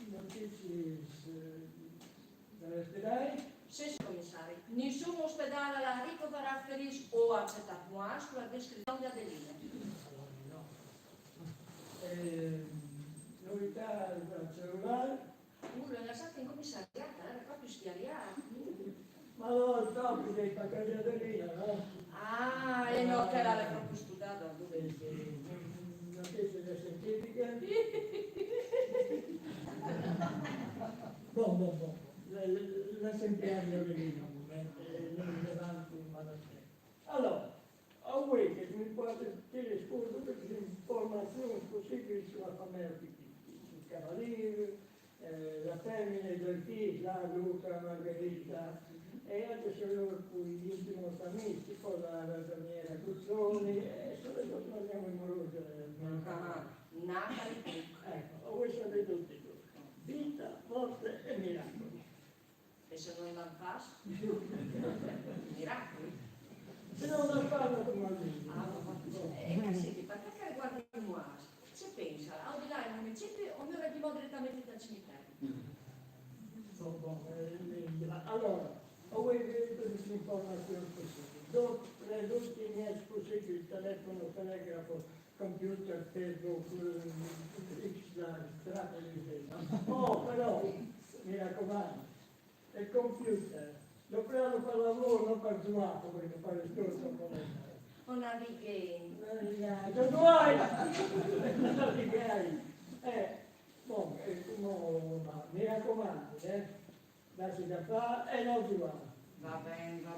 Notizie dall'ospedale? Sì, commissario. Nessun ospedale alla ricoverà feriti o accettato mai sulla descrizione di Adelina. No. Novità del cellulare? L'ho lasciata in commissariata, era proprio schiariata. Ma no, stop, devi paccare di Adelina, no? Ah, e no, che l'ha proprio studiata. Notizie scientifiche? Boh. La sentiamo Adelina un momento, non levanti in manoscritto. Allora, a voi che mi potete chiedere scusa tutte le informazioni possibili sulla famiglia Pippi, il cavaliere, la femmina, il figlio, la Luca, Margherita, e anche se loro cui l'ultimo amici, poi la ragioniera Guzzoni, e soprattutto andiamo in Morosa. Natali. Ecco, voi sapete tutti due. Vita, morte e miracoli. E se non la fa? Miracoli. Se non la fanno come amici. Senti, per quanto riguarda il MUAS, ci pensa, al di là del municipio o noi arriviamo direttamente dal cimitero? Allora, voi vedete tutte le informazioni possibili. Dopo le ultime possibili, il telefono, telegrafo, computer, Facebook, X-Live, oh, però, mi raccomando, il computer, lo prendo per lavoro, non per giocato, perché fare scorso con me. Una weekend. Mi raccomando, darsi da fare e non giocare. Va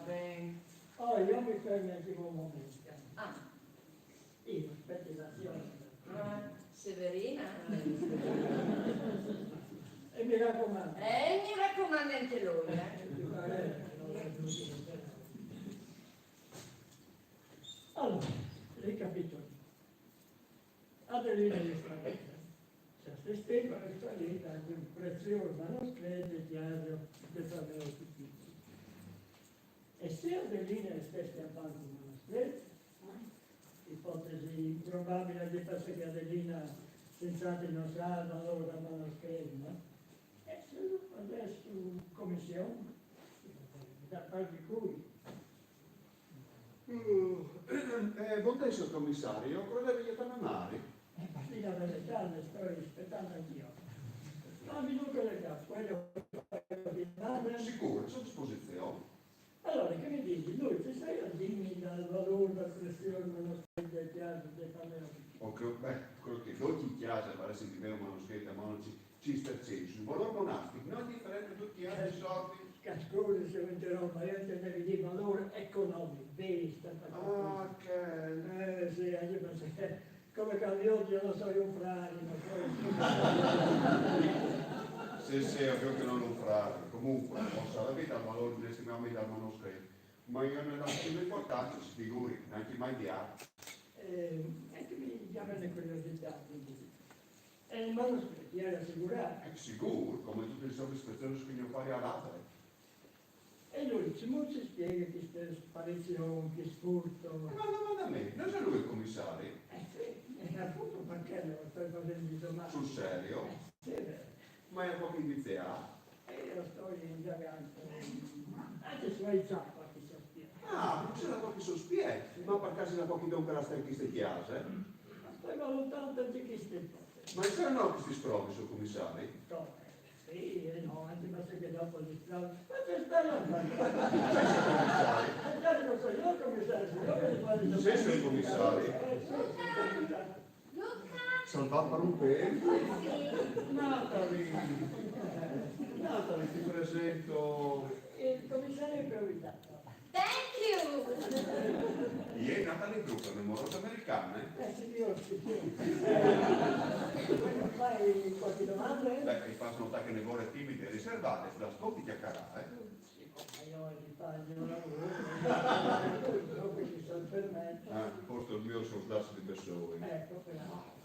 bene. Oh, io mi fermo anche un momento. Ah, Io, aspettazione. Severina. E mi raccomando. Mi raccomando anche lui, Allora, ricapitolo. Adelina è stata si assisteva alla salita di un prezioso manoscritto diario del Samuele Pippi. E se Adelina stesse a fare un manoscritto, ipotesi probabile di passare che Adelina senz'altro non sa allora il manoscritto, no? E se lui adesso commissione, da parte di cui Buongiorno commissario, volevo chiamare. Basti la verità, le sto rispettando anch'io. Ma mi dico le cose, quello Sicuro, sono a disposizione. allora, che mi dici? Lui, ti sai a dirmi dal valore, della pressione, manoscritto del teatro, del camera? Quello che ogni chiesa parece di me un manoscritto, ma non ci sta censo. Il valore monastico non è differente da tutti gli altri soldi. Cascone se metterò, ma io intendevi di valore economico, vista. Ok. Sì, anche perché come cambio io non so un frare, Sì, ovvio che non lo frate. Comunque, posso la vita al valore di estimamento dal manoscritto. Ma io non ho più importanza, si figuri, neanche mai di arte. Anche mi chiamano curiosità, quindi. E il manoscritto era assicurato. Sicuro, come tutte le soddisfazioni che io fare all'altra. E lui ci spiega che queste sparizioni, che sfurto. Ma da me, non è lui il commissario? Sì, appunto perché lo stai facendo di domani. Sul serio? Sì, Ma è poco iniziato? e io sto indagando, anche suoi zappa che si spiega. Non c'era pochi sospietti, ma per caso da pochi don per la stare in queste chiese? Ma stai valutando di che stai facendo? Ma c'erano questi sprovi sul commissario? Sì, no, anche basta che dopo gli sprovi. Ma c'è stato non so io come sai, Sei il commissario? Luca! Salvato per un pelo? Natalie, ti presento. il commissario è priorità. Thank you! Ieri Natalie Drucker, memorosa americana. Signor. Fai qualche domanda? Mi fa notare che ne vuole timide e riservate, ascolti chiacchierare. Sì, ma io gli faccio un lavoro, dopo ci sono per me. Forse il mio sono dato di persone. Ecco, però.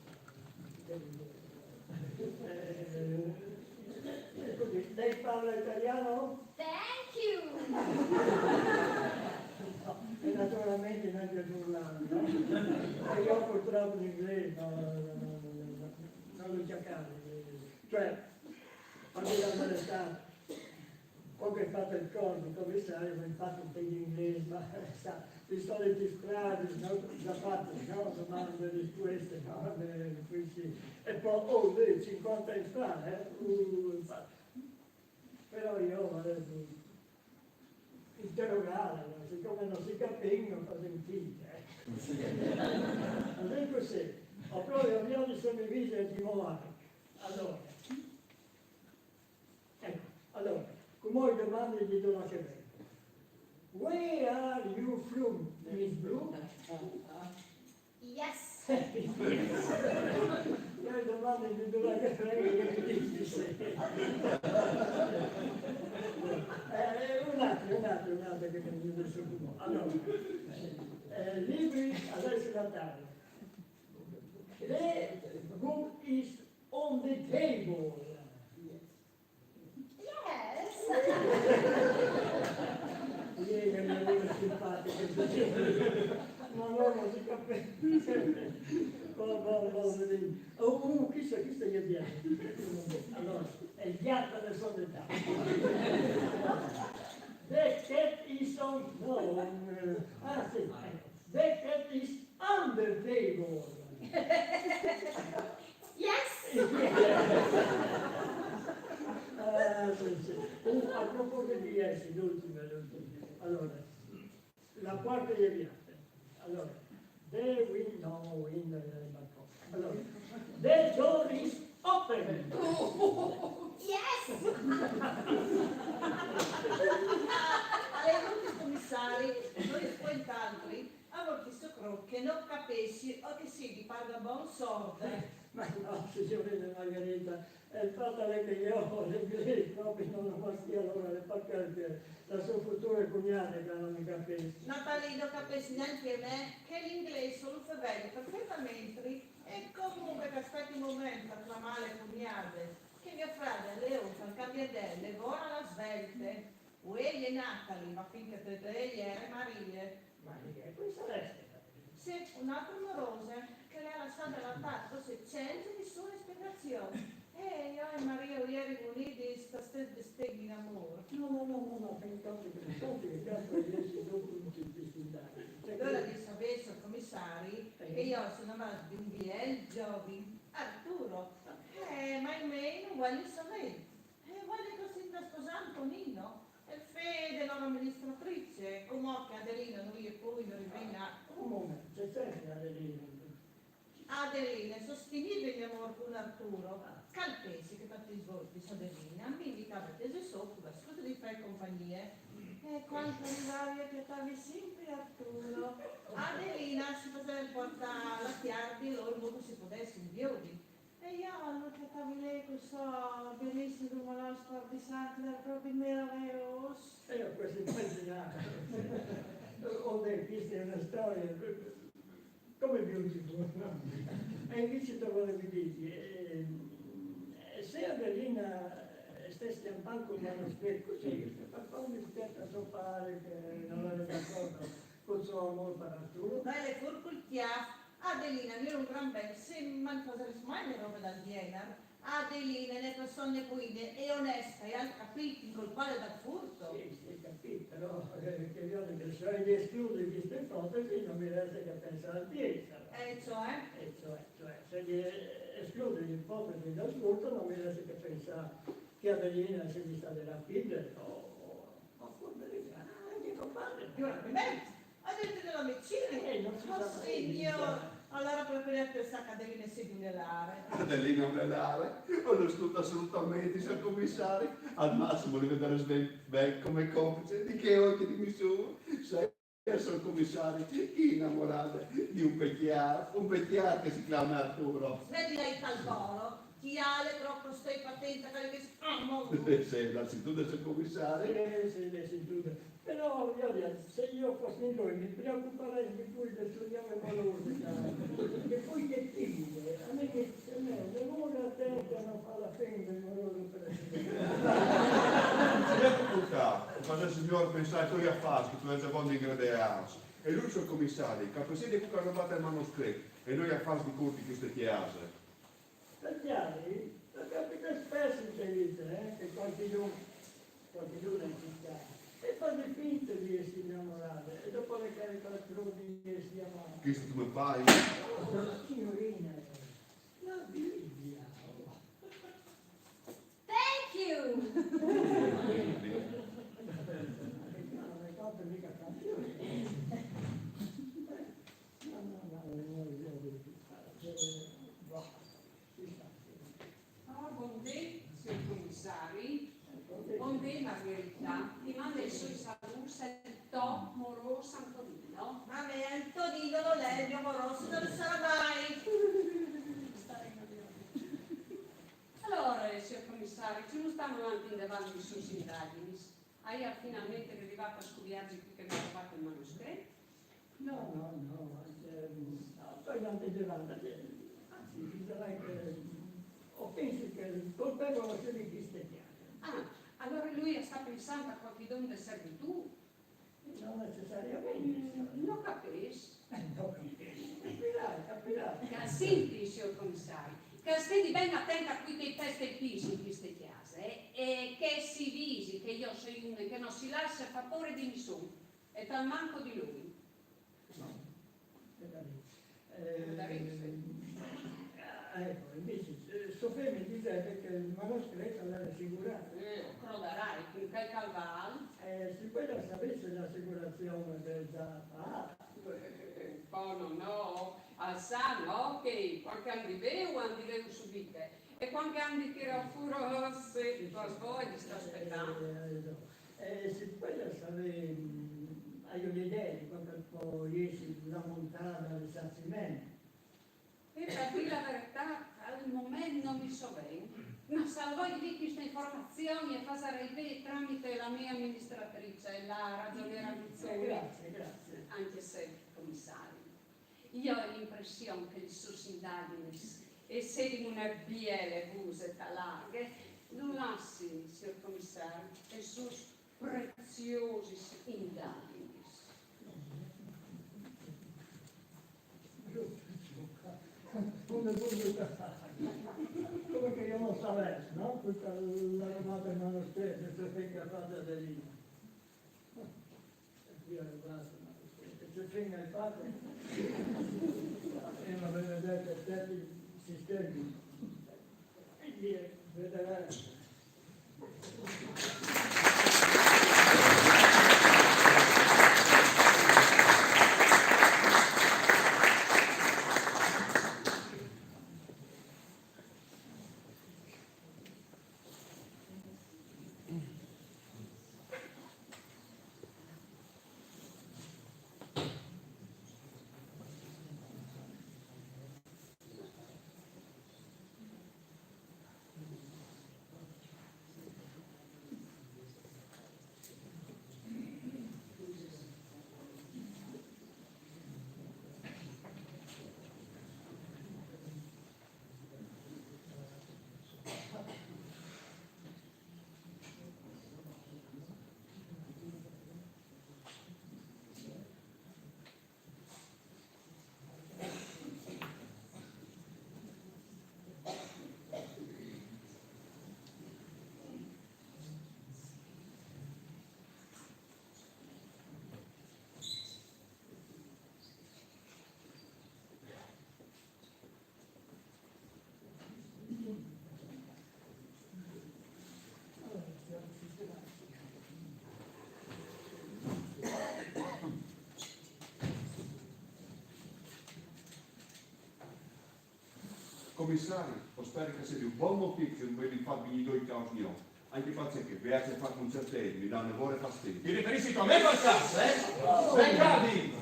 Scusi, lei parla italiano? Thank you! No, e naturalmente non c'è nulla, no? E io purtroppo l'inglese, no. Cioè, a me la verità, ho che fatto il corso, il commissario, mi ha fatto un po' di inglese, ma sa, di soliti stradi, no? Già fatto, no? Domande, risposte, no? E poi, oh, lì, 50 in strada, però io volevo interrogare, no? Siccome non si capiscono, cosa sentite, non è così. Ho proprio io di semivise di Moac. Allora, ecco, allora, come domande gli do la che vengo. Where are you from, Miss Blue? Yes. Le domande gli do la che vengo e mi dici sì. Un attimo che mi adesso più. Allora, libri adesso da tavola. The book is on the table. Yes. Ieri che mi vuole simpatico, ma non si capisce. Oh, chissà gli abbiamo. Allora, è il gatto del soldato. The cat is on, no, sì, the cat is on the table. Yes. Sì. A proposito di essi, l'ultima. Allora, la quarta di Ariate. Allora, the door is open. Yes. Alle volte commissari, noi squentanti, a volte so che non capisci o che si parla buon sordo. Ma no, signorina Margherita, il fatto è che io l'inglese proprio non lo faccio allora le perché la sua futura cognata che non mi capisce. Natalino capisce neanche me che l'inglese lo fa bene perfettamente e comunque che aspetti un momento a clamare cognate che mio fratello le usa il cambiadelle, ora la svelte, egli è Natalie, ma finché te era Maria. Maria, questa resta. Sì, un'altra amorosa che le ha lasciato la tazza senza nessuna spiegazione. E io e Maria ieri uniti sta steghi in amore. No, pensate che cazzo riesci dopo un Allora di sapere al commissari che io sono amata di un biel giovane, Arturo, ma in me non voglio sapere. Voglio che si sta sposando con Nino, il fede dell'amministratrice, come che Adelina lui e poi non rivenga. un momento, c'è sempre Adelina, sostenibile il amore con Arturo, calpesi che fatti svolti su Adelina, a me invitava tese sopra, scusa di fare compagnia, e quando arrivavi a piattavi sempre Arturo, Adelina si faceva portare la chiara di loro, come si potesse in biodi, e io allora piattavi lei questo benissimo come la storia di Santi, era proprio meraviglioso. E io questo immaginato, ho visto una storia come beautiful, no? E invece te volevo dire, se Adelina stesse in banco un manoscritto così, per quando mi spiega a suo padre che non era d'accordo con il suo amore per Arturo. Noi le furcultiamo, Adelina, io ero un gran bel, se non cosa mai le robe dal Vienna, Adelina, le persone guide, è onesta e ha capito il colpare dal furto. Sì, capito, però che io se gli esclude queste ipotesi non mi resta che pensare al Piesa. Cioè, se gli esclude l'ipotesi del furto non mi resta che pensare che Adelina sia stata della figlia o forse anche compadre. io ero bene, ha detto della medicina, Non si oh sa mai, signor, allora preferire pensare che Adelina si bunelare. Adelina un denaro, non lo studio assolutamente, signor commissario, al massimo di vedere Sven come complice, di che occhi di misura, sai, sono commissario, innamorata di un vecchiato che si chiama Arturo. Vedi lei Talboro, chi ha le troppo stai patente, quelli che si Sì, innanzitutto signor commissario. Sì, però se io fossi in lui mi preoccuperei di cui del studiare valore, che poi che timide, a me che le mura attentano fa la fine del valore per Cosa il signor pensare che io a fare, che tu hai già buono ingredienti? E lui sono il commissario, che presidente che ha rubato il manoscritto, e noi a fare di curti queste chiese. Tagliari, la capita qualcuno in città e fanno finta di essere innamorate e dopo le caricature di essere amate. Che tu mi fai? Oh, signorina, la Bibbia. Thank you! Non hai fatto mica canzone. Ah, buondì, signor commissari, buondì Margherita, ti manda il suo saluto, il top moroso Antonino. Ma me Antonino non è il mio amoroso, non sarà mai. Allora, signor commissario, ci non stanno avanti in davanti i suoi indagini. Hai finalmente arrivato a studiarci qui che mi ha trovato il manoscritto? No, poi non ti domanda, anzi, ci sarà che, o pensi che il colpevole sia di cristiano. Ah, allora lui sta pensando a qualche don di servitù? Non necessariamente. Non capisci? No, capirai. Senti, signor commissario, che stai ben attenta a qui che testa e pisi in queste chiese, e che si visi che io sono uno che non si lascia favore di nessuno, e tal manco di lui. Ecco, invece Sofia mi diceva che il manoscritto l'era assicurato. Croderai, con quel calvario. Se poi la sapesse l'assicurazione del da No, al sano, ok, qualche anno di veo, anni di veo subite, e qualche anno di tira fuori se tu svogli, sta aspettando. Se poi la sapesse, hai un'idea di quanto può essere la montata del risarcimento? E per dire la verità, al momento non mi so bene, ma se voi di queste informazioni e farei bene tramite la mia amministratrice, la ragioniera Luzzoni. Grazie. Anche se, commissario, io ho l'impressione che le sue indagini, essendo una biele buseta larghe, non lasci, signor commissario, le sue preziose indagini. Come che io non sapessi, no? Tutta la ramata in mano stessa, se finga fatta da lì. Se finga il fatto, e una benedetta certi sistemi, quindi vedrai. Commissario, spero che sia un buon motivo per il fatto di due casi no. Anche perché piace fare concertelli, mi danno ore fastidio. Ti riferisci a me per caso, eh? Sei capi?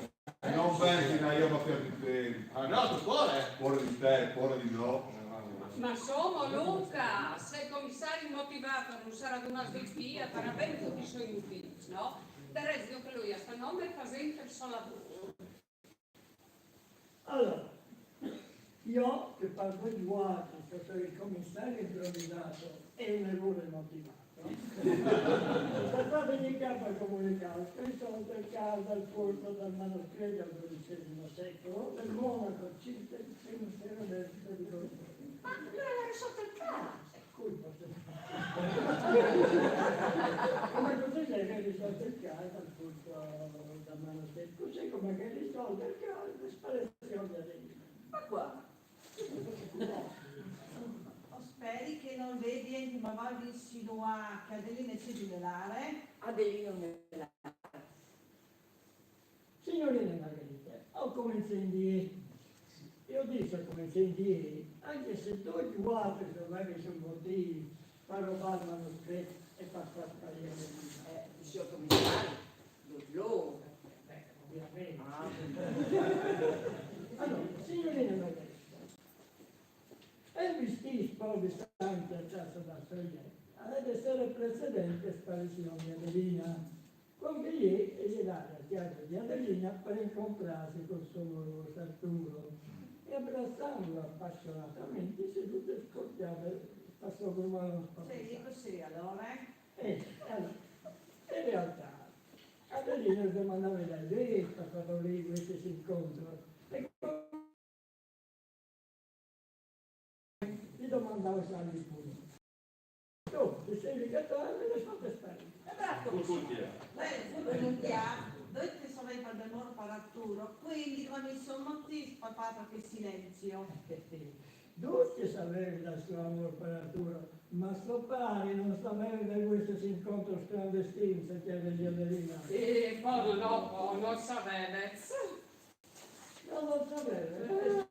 Non pensi, io ma per te. Ah no, tu cuore? Cuore di te, cuore di no. Ma insomma, Luca, se il commissario motivato non sarà ad una sveltia per avere tutti i suoi uffici, no? Del resto che lui a sta nome fa sempre il suo lavoro. Allora, io che parlo di guardia, sono il commissario improvvisato e un errore motivato. Trattate di capo a comunicare, questo è il caso al corso dal manoscritto del XII secolo, del monaco Circe, il mistero del territorio. Ma non era sotto il caso. Colpa, dal punto da manoscritto, così come che risolve le sparizioni dell'Adelina. Ma qua, Speri che non vedi, ma va di insinuare che Adelina è cedulare? Adelino nella... Signorina Margherita, ho cominciato ieri. Io dico cominciato ieri, anche se due più altri sono motivi per rubare il manoscritto e per far sparire l'Adelina. Signor commissario, lo Ovviamente. Ah, Allora, signorina Margherita, il vestito di stanza accesso da scegliere deve essere precedente sparizione di Adelina, con che gli dà la chiave di Adelina per incontrarsi col suo nuovo Arturo e abbracciandolo appassionatamente seduto e scoppiava passò per mano Sì, così allora. allora, in realtà Adelina domandava la vista quando lì questi si incontrano e gli domandavo salvi pure. Tu, ti sei legato e le fate sparire. Beh, non ti ha, dovete sapere per l'amore per Arturo, quindi non mi sono motivi papà che silenzio. Tutti sapevano del suo amore per Arturo, ma sto pari non sapeva di questo incontro clandestino, se chiede di Adelina. E poi non sapevezza. Non lo sapeva.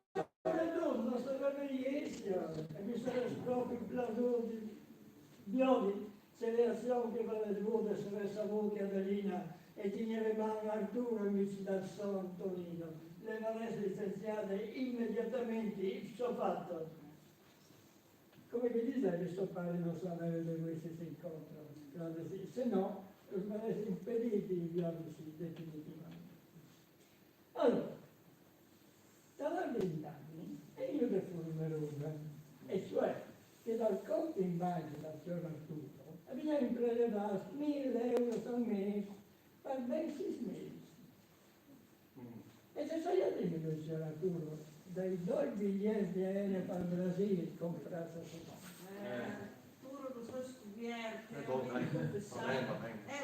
Non sapeva niente. E mi sarei proprio plato di Biodi, se le azioni che aveva dovuto essere saputo Adelina e tenere mano Arturo invece dal San Antonino. Le vanesse licenziate immediatamente, ipso fatto. Come che dice che sto pari non sapeva di questo incontro clandestino, se no, vanesse impediti di inviarsi definitivamente. Allora, da 20 anni, e io ne fu numerosa, e cioè che dal conto in banca del signor Arturo abbiamo prelevato 1.000 euro al mese per ben 6 mesi. E se sai a dire che il signor Arturo dai 2 biglietti aerei per il Brasile comprati a suo Arturo lo so studiare,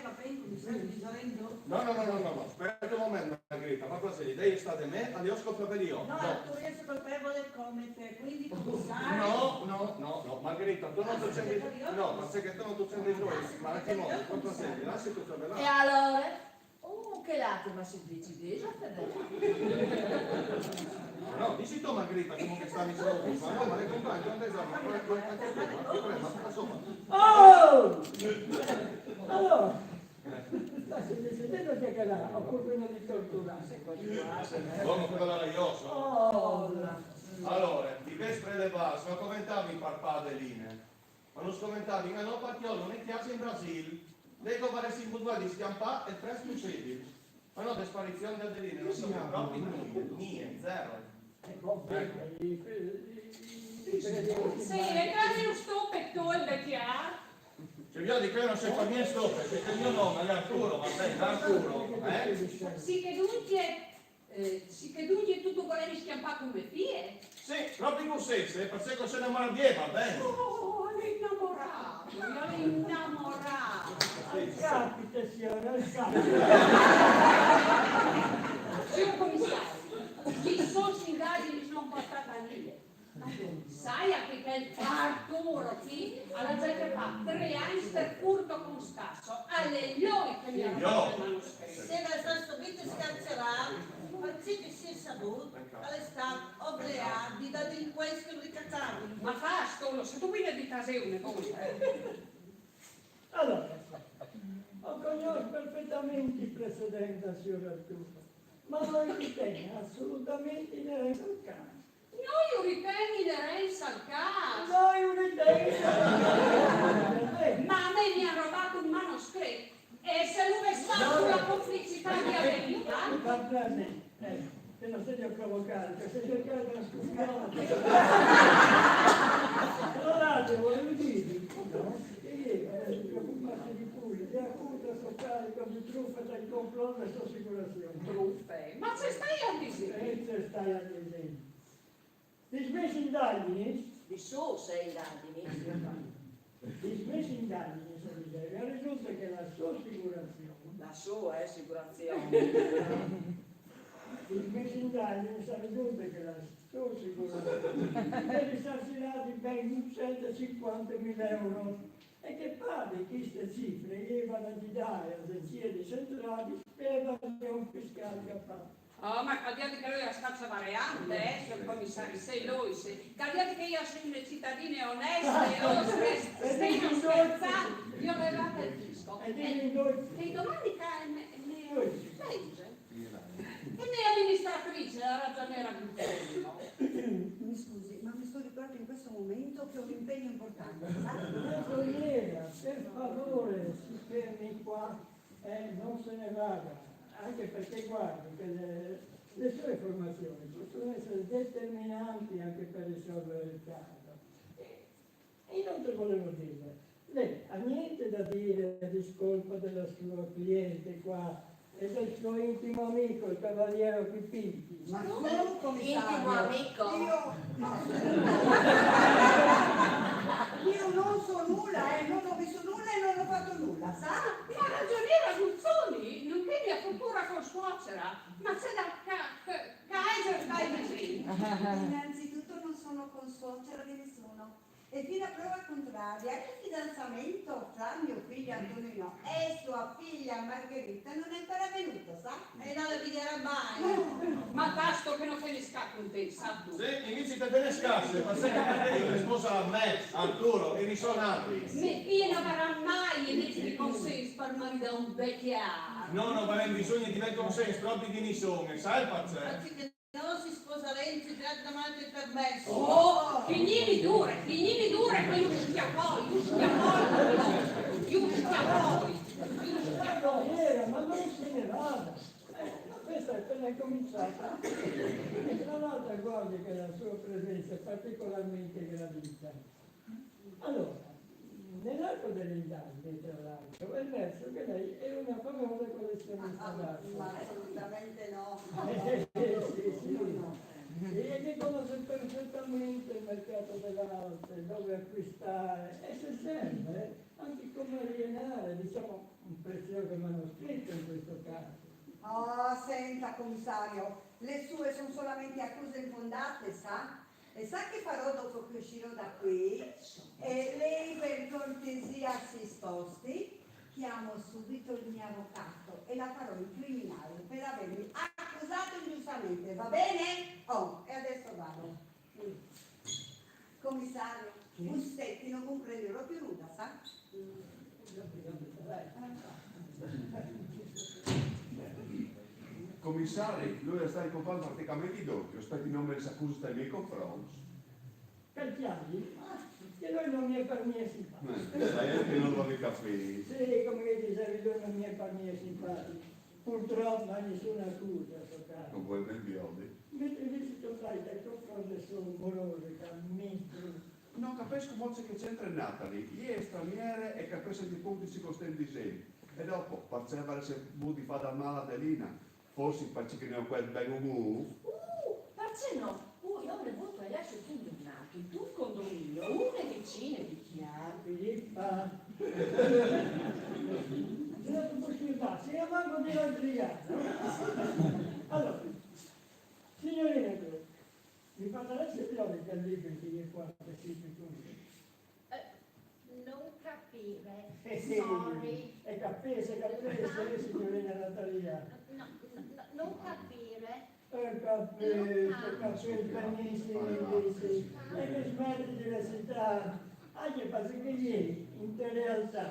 Va bene, mi stai dicendo? No, aspetta un momento, Margherita, ma cosa lì? Lei state me, io scopro per io. No, Arturo è colpevole come te, quindi tu sai. No, Margherita, tu non ti senti. No, ma sai che tu non ti senti giù, ma anche no, quanto senti? Lasci tutto E bella. allora? Oh, che lacrima semplicità, Federico. No, dici tu Margherita come che stavi solo, ma no, ma le compagne non esatto, ma ma insomma. Oh! Allora, si decidendo che cadrà, ho colpito di tortura. Come quello raioso. Oh! Allora, di questo le base, ma commentavi per Adeline? Ma non commentavi, ma no, perché io non è chiaro in Brasile. Lei come faresti in butua di scampare e presto uccidi. Ma no, le sparizioni di Adeline non sono proprio niente, zero. Sì, le case non sto per togliere chiaro. Cioè io di quello non so per niente sto, perché il mio nome è Arturo, ma sei Arturo, Sì che dunque tutto volevi schiampare come fie. Sì, proprio così, per sé che se ne innamora di Eva, bene. Oh, l'innamorato. Capita, signora, capita. Signor commissario, chi sono indagini sono portate a niente. Sai a che il Arturo qui alla gente fa 3 anni per furto con scasso alle lioi che mi hanno fatto il manoscritto. Se la sta subito scarcerà, così che si è saputo, all'estate obbligato di da delinquenza ricattati. Ma fa stolo, se tu vieni di casone, poi. Allora, ho conosciuto perfettamente il precedente al signor Arturo, ma voi ritenete assolutamente inerente al caso. Noi ritenni inerenza al caso. Noi ritenete Ma a me mi ha rubato un manoscritto. E se lui è stato la complicità di Adelina? che non stai a provocare, che stai cercando di nascondere. Allora, volevo dirvi, no? Che ieri, preoccuparsi di pure, di accusa sto carico di truffa tra il complotto e l'assicurazione. Truffe? Ma se stai a dire? Se stai a disegno. Dismessi indagini? Di su sei indagini. Dismessi indagini, risulta che che la sua assicurazione, La sua assicurazione. il mesindario sa ridurre che la sua assicurazione è risarcirà di ben 150.000 euro e che pare che queste cifre devono di dare agenzie centrali per evasione fiscale che fa. Oh, ma cagliate che lui è stata variante, signor commissario, sei lui, cagliate che io sono le cittadine oneste, stai non scherzando, io avevate il fisco. E domani e ne amministratrice, la ragioniera Guzzolino. Mi scusi, ma mi sto ricordando in questo momento che ho un impegno importante, sa? Ragioniera, per favore, si fermi qua e non se ne vada, anche perché guardi che le sue formazioni possono essere determinanti anche per risolvere il caso. E inoltre volevo dire, lei ha niente da dire di scolpa della sua cliente qua e del suo intimo amico, il cavaliere Pipiti. Ma non commissario. Intimo amico? Io non so nulla, non ho visto nulla e non ho fatto nulla, sa? Ma ragioniera Guzzoni, non vieni a procura con suocera, ma c'è da Kaiser Dai. Innanzitutto non sono con suocera di nessuno. E fino a prova contraria, il fidanzamento tra mio figlio Antonino e sua figlia Margherita non è ancora venuto, sa? E non lo vedrà mai. Ma basta che non te ne scappi un te, sa tu. Se inizi a tenere scarse, ma sai che io le sposa a me, Arturo, e mi sono nati. Mie figlie non avranno mai i nostri consensi per marito un vecchiato. Non avremo bisogno di quel consenso, proprio di nisone, sai il pazzesco? Non si sposa Renzi, già davanti il permesso. Oh, finimi dure, poi uscita poi. Ragioniera, ma non se ne vada. Questa è appena cominciata. E tra l'altro guardi che la sua presenza è particolarmente gradita. Allora, nell'arco delle indagini, tra l'altro, è emerso che lei è una famosa collezionista d'arte. Ma assolutamente no. Sì. E che conosce perfettamente il mercato dell'arte, dove acquistare e se serve anche come alienare, diciamo, un prezioso manoscritto in questo caso. Oh, senta commissario, le sue sono solamente accuse infondate, sa? E sa che farò dopo che uscirò da qui? E lei per cortesia si sposti, chiamo subito il mio avvocato e la farò incriminare per avermi accusato ingiustamente, va bene? Oh, e adesso vado. Commissario, Mustetti non comprenderò più nulla, sa? Commissario, lui sta incontrando praticamente doppio, aspetti non me ne s'accusa dai miei confronti. Calciari? Che lui non mi è per niente simpatico. Sai anche non lo capire. Sì, come che dicevi, lui non mi è per niente simpatico. Purtroppo non ha nessuna accusa a suo caso. Non vuoi ben biodi? Mentre invece tu fai delle cose sono morose, cammini. Non capisco molto che c'entra Natalie. Lei è straniera e capisce di punti si costano di sé. E dopo, percevere se di fare da male a Adelina. Forse perché che ne ho quel ben umore. Perché no? Io avrei avuto adesso tu nato, tu condominio, una decina di chiari. Filippa, la tua possibilità, sei a manco di Adriano. Allora, signorina, mi fate la sessione del libro che io qua, che si così. Non capire, Sì, sorry. è cappese, signorina Natalia. Non capire. Cappese, benissimo. E che smetti di recitare, anche perché ieri, in realtà,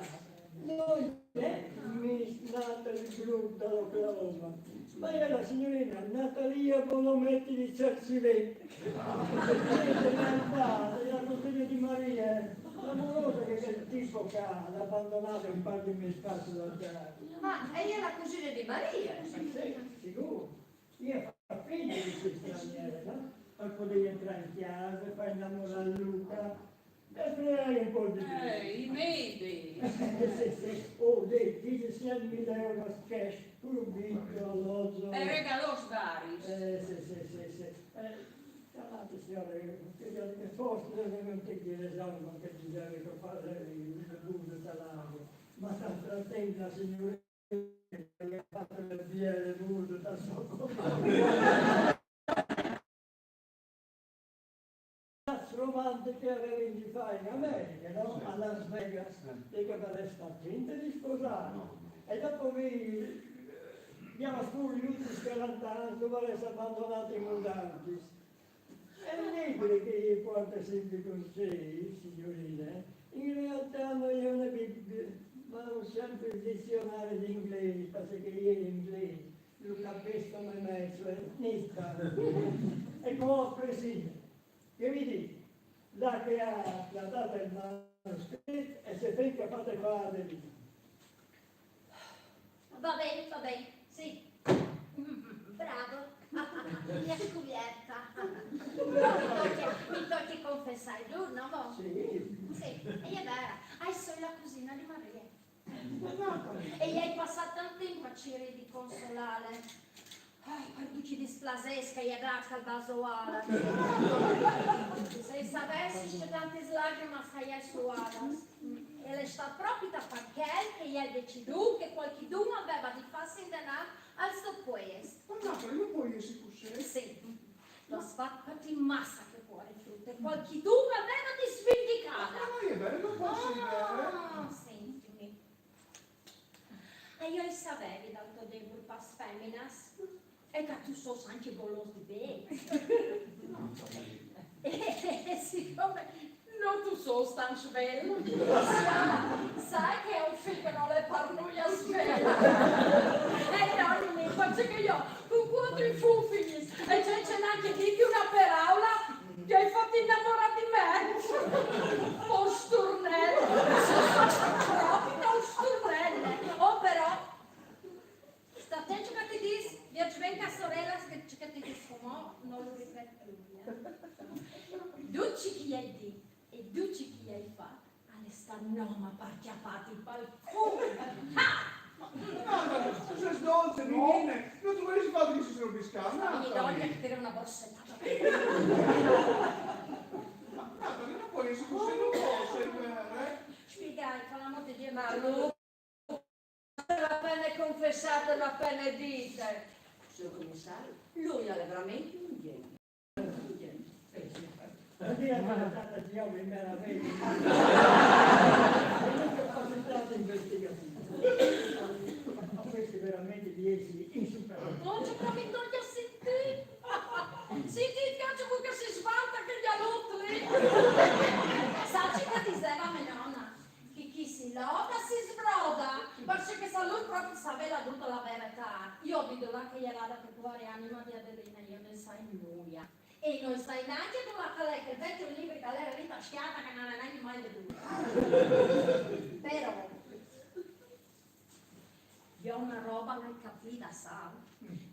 noi mi Natalie brutta l'Oklahoma, ma è la signorina Natalia Bolometti di Cercivetti. In realtà, è la consiglia di Maria, l'amorosa che quel tipo che ha abbandonato un par di mesi fa sulla casa. Ma è la cugina di Maria? Sì, sicuro. Io ho figli di queste straniere, no? Per poter entrare in chiesa, far innamorare Luca e fregai un po' di più. I medi. Sì. Oh, dei 17.000 euro cash, rubito, alloggio. E regalò svari. Sì. Tra l'altro, signore, che forse non ti chiede esame, ma che bisogna fare il buio salario. Ma sta attenta, signore, che ha fatto le vie del mondo da sopra. Romantiche che avevi di fare in America, no? A Las Vegas, dico per resta attenta di sposare. E dopo abbiamo sconosciuto scarantando, per essere abbandonato in mutanti. È inutile che io porti sempre con sé, signorine. In realtà noi non abbiamo sempre il dizionario di inglese, perché io in inglese lo capisco in mezzo, nista. E come così, che mi dici? La che ha dato il manoscritto e se finché fate fare lì. Va bene, sì. Bravo. Mi è scubietta. Mi tocchi confessare, giorno, no? Sì. Sì, e è vera. Adesso è la cugina di Maria. E gli hai passato tanto tempo a cercare di consolare. Per duci di splasesca e grazie al basoala. Se sapessi c'è tante lacrime stai a suada. E le sta proprio da perché che gli hai deciso che qualcuno aveva di farsi denaro al suo questo. Ma no, io poi si cos'è? Sì, lo sfattati in massa che fuori frutte. Qualcuno aveva di svendicata. Ma non è vero, non posso dire. Sentimi. E io sapevi dal tuo debole pas feminas. E che tu so anche goloso di bene. E siccome non tu so stan svelo, sai che è un figlio che non le parluia svela. E no, mi faccio che io con quattro fuffi e c'è anche di una per aula che hai fatto innamorare di me. O sturnello. Proprio un sturnello. Oh però, sta attento che ti dici. Io ci vengo a sorella che ti disfumò, non lo ripeto più. Duci chi hai di e duci chi hai fatto, alle sta noma parchiapati il balcone. No, sei sdolce, Nine. Non ti vuoi fare che si sono biscamati? Mi do che per una borsettata. Ma non puoi essere così, non posso, è vero? Spiegai, con la morte di Ma lui, la pena confessata, la pena dita. Signor commissario, lui è veramente un genio. La mia trattata di uomo in meraviglia. Non capacità investigativa. Questi veramente 10 insuperabili. non c'è proprio non gli ha sentito. Senti, ti piace che si svalta che gli ha rotto lì. Sa che diceva mia nonna, che chi si loda si sbroda, perché se lui proprio sapeva tutta la verità. Io ho visto là che gli era dato cuore anima di Adelina, io ne sai nulla. E non sai neanche tu che il vecchio libro che era lì taschiata che non è neanche mai veduto. Però, io ho una roba nel capita, sa,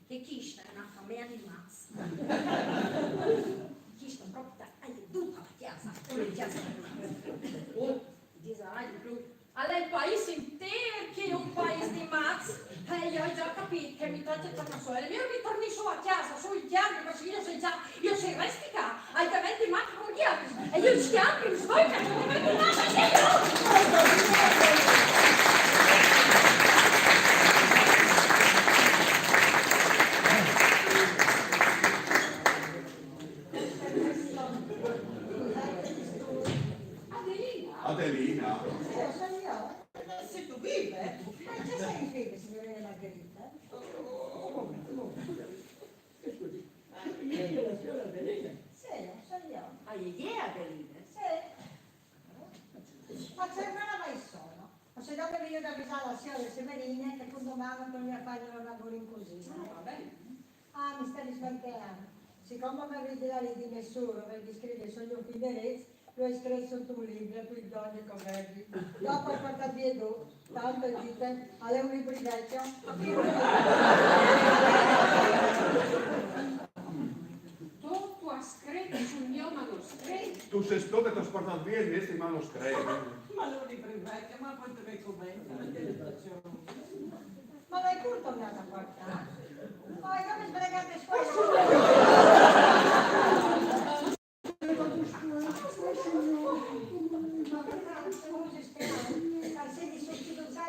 che questa è una famiglia di mazza. Questa è proprio tutta la chiesa, una chiesa di mazza. Oh, dice, più. Allora il paese intero che è un paese di mazza. E io ho già capito che mi toglie torna su. E io ritorni su a casa, su il chiaro, perché io sei restica, altrimenti manco con gli altri. E io il chiaro, mi svolga, non mi vedo nada che io. Adelina. Sono io? Se tu vive? C'è sempre, signorina Margherita? Scusi, lei è la signora Adelina? Sì, sono io. Ah, idea, Adelina? Sì. Ma c'è una mai sono. Ma se dopo venire ad avvisare la signora Severina che con domani non mi affagliano lavoro in così. Va bene. Ah, mi sta risbaltando. Siccome mi avete dato di nessuno per scrivere sugli uffiderezzi, lo hai scritto sotto un libro, qui donne convergi. Dopo ho portato via tu, tanto dite, alle un libro vecchio. Tu hai scritto sul mio manoscritto. Tu sei stato che ti ho portato via i miei manoscritti. Ma non libro vecchio, ma quanto mi commenta, ma l'hai pur tornato a portare? Poi come sbregate scusi, scusi, sostituzionale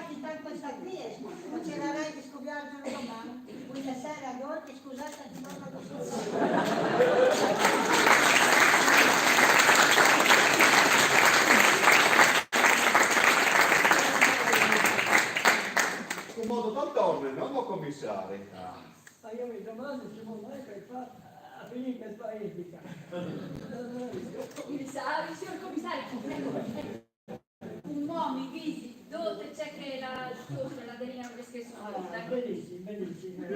mangiano domani. Questa sera a volte, scusate, di mamma lo so. Un modo d'altorne, no, commissario? Ma io mi domando se non mai che fa a finire che fa etica. Commissario, signor commissario, prego. Un uomo in visi, dove c'è che la scorsa, la Delina non riesce su Ah, benissimo, benissimo.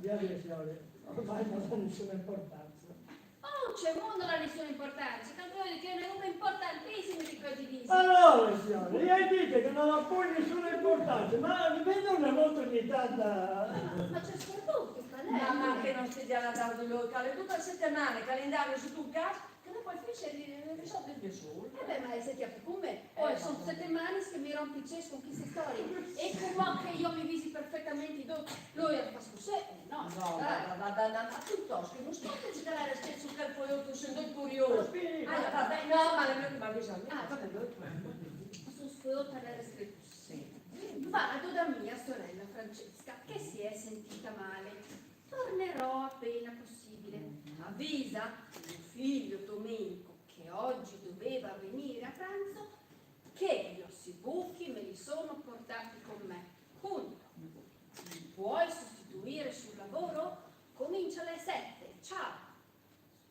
Viale signore, ormai non ha nessuna importanza. Oh, c'è mondo la nessuna importanza, calcolate che è una roba importantissima di questi visi. Allora, signore, lei dice che non ha poi nessuna importanza, ma vedo una volta ogni tanta... Ma c'è soprattutto, sta lei. Mamma che non stia alla tardo locale, tutte le settimane, calendario su tu caso, che non puoi fare le risolve il mio solo. Beh, ma siete a con me. Poi sono 7 mani che mi rompi il cesto con queste storie. E come che io mi visi perfettamente dopo. Lui ha fatto sé, no? Ma piuttosto, non sto a girare stesso che poi io sono curioso. Ah, vabbè, no, ma le mie ma bisogna. Ah, vabbè, sono sfogliata nelle scritture. Sì. Vado da mia sorella Francesca, che si è sentita male. Tornerò appena possibile. Avvisa mio figlio Domenico, che oggi doveva venire a pranzo, che gli ossibuchi me li sono portati con me. Punto. Mi puoi sostituire sul lavoro? Comincia alle 7. Ciao.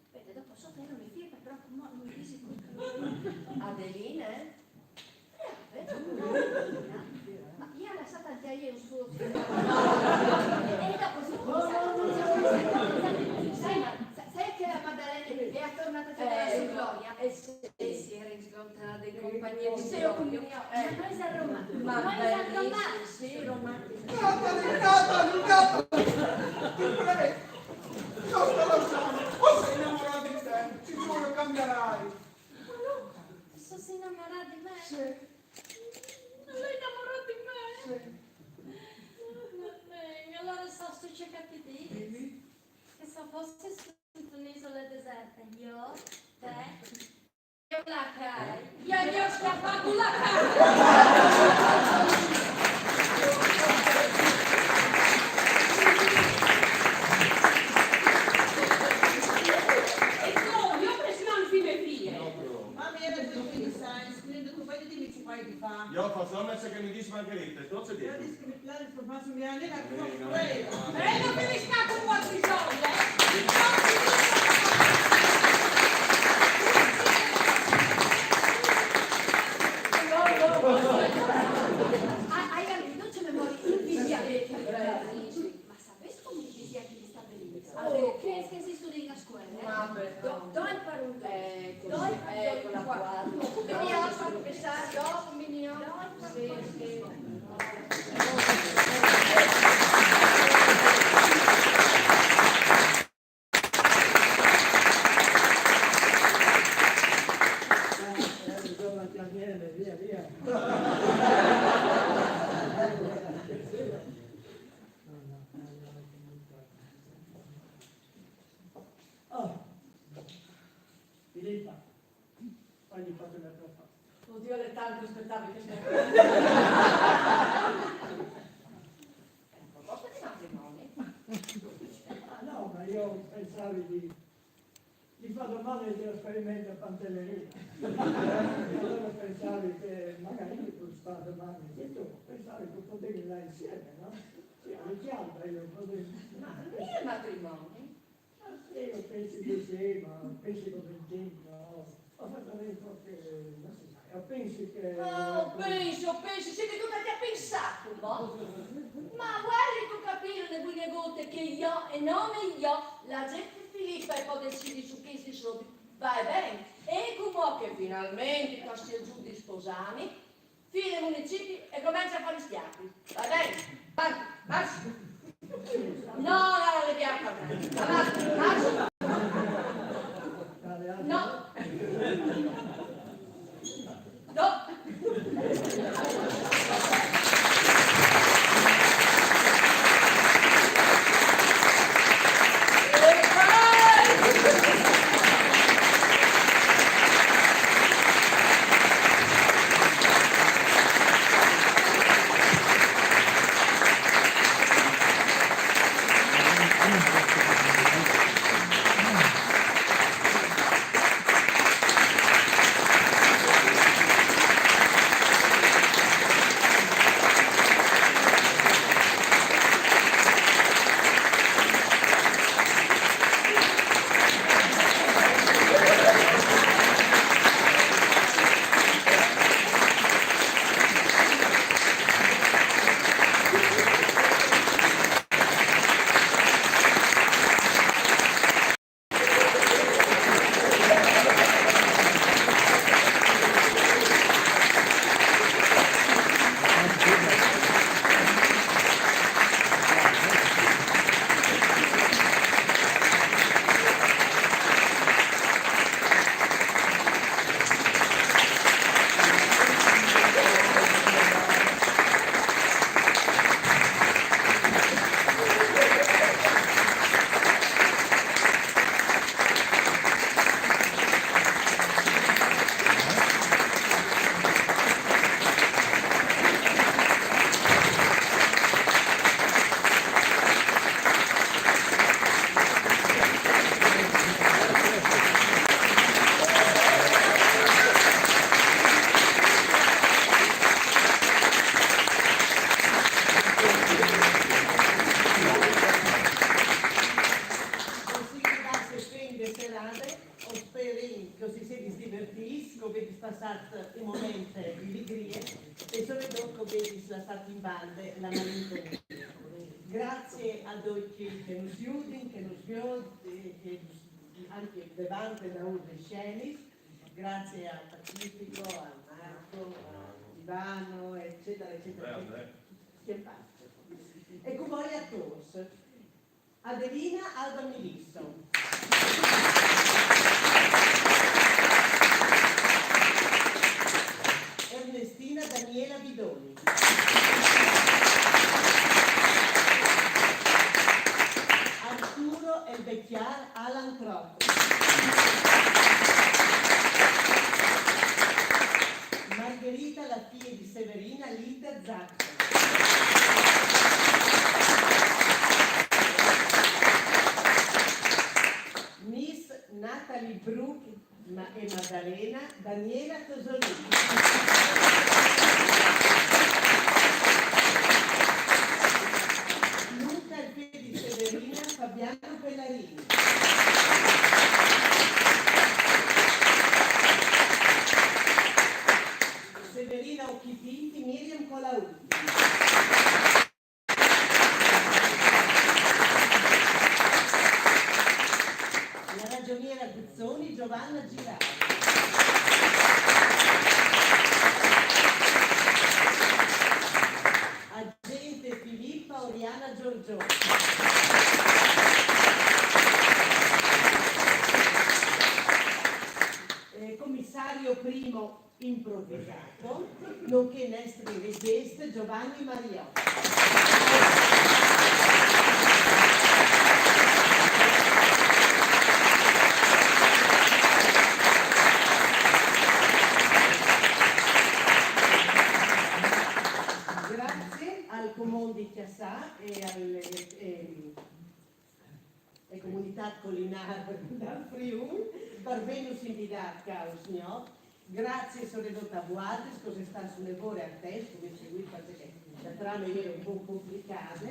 Aspetta, dopo so che non mi firma, però non mi dici Adelina? Ma io ho lasciato anche io un suo e dopo sai che la Maddalena è tornata a vedere su Gloria e si era scontrata in compagnia di Gloria. Ma noi siamo romantici. Sì, romantici. Ti prego! Non sto lasciando! O sei innamorato di te? Sicuro cambierai! Ma no, adesso si innamorò di me? Sì. Lei innamorò di me? Sì. Allora so cercati di che se fosse su un'isola deserta, io, te, e la cara, io gli ho scappato la cara! Io faccio una che mi dice Margherita, sto dietro. Prego che mi scappo un po' di soldi, Hai capito? Ce ne vuoi ma sapessi come ci sia chi sta benissimo? Che si studia in scuola? Dove imparo un ecco la qua. Vediamo a far pensare dopo, Via, via. Oh, Filippa, oggi fate una tua fa. Oddio, le tante aspettavi che stai proposta di matrimonio? Ah no, ma io pensavo di fare domani il trasferimento a Pantelleria. Allora pensavi che magari tu stai domani e tu pensavi che potevi andare insieme, no? Sì, alle chiamate io potevo. Ma non è il matrimonio? Io penso di sì, ma penso convintino. Ho fatto un po' che non si sa, penso che. Oh, penso, siete tutti a pensare, no? Ma guardi tu capire le buone gote che io e non io, la gente Filippa e poi decidi su chi si sono. Vai bene, e come che finalmente questi giù sposami, fine municipi e comincia a fare schiaffi. Va bene? Marci. No, le bianca. Marci. No. No. vedis la stat in bande la malinconia. Grazie a tutti che nos aiutano, che nos guardano, che anche davanti da urne scenis, grazie a Pacifico, a Marco, a Ivano, eccetera, eccetera. E con voi a tutti. Adelina Alba Milisso. Ernestina Daniela Bidoni. Arturo El Becchiar Alan Crocco. Margherita, la figlia di Severina, Lita Zacco. Miss Natalie Brook e Maddalena, Daniela Tosolini. Luca, il figlio di Severina, Fabiano Pellarini. Severina Occhipinti, Miriam Colautti. La ragioniera Guzzoni, Giovanna Girardi. Agente Filippa Oriana Giorgioni. Commissario primo improvvisato, nonché Nestri richieste Giovanni Mariotti. Grazie al Comune di Chiassà e alle comunità collinare del Friuli per venus invitat caus nio. Grazie soprattutto a Buades, così sta sulle vore a te, come seguite perché la trama è un po' complicata,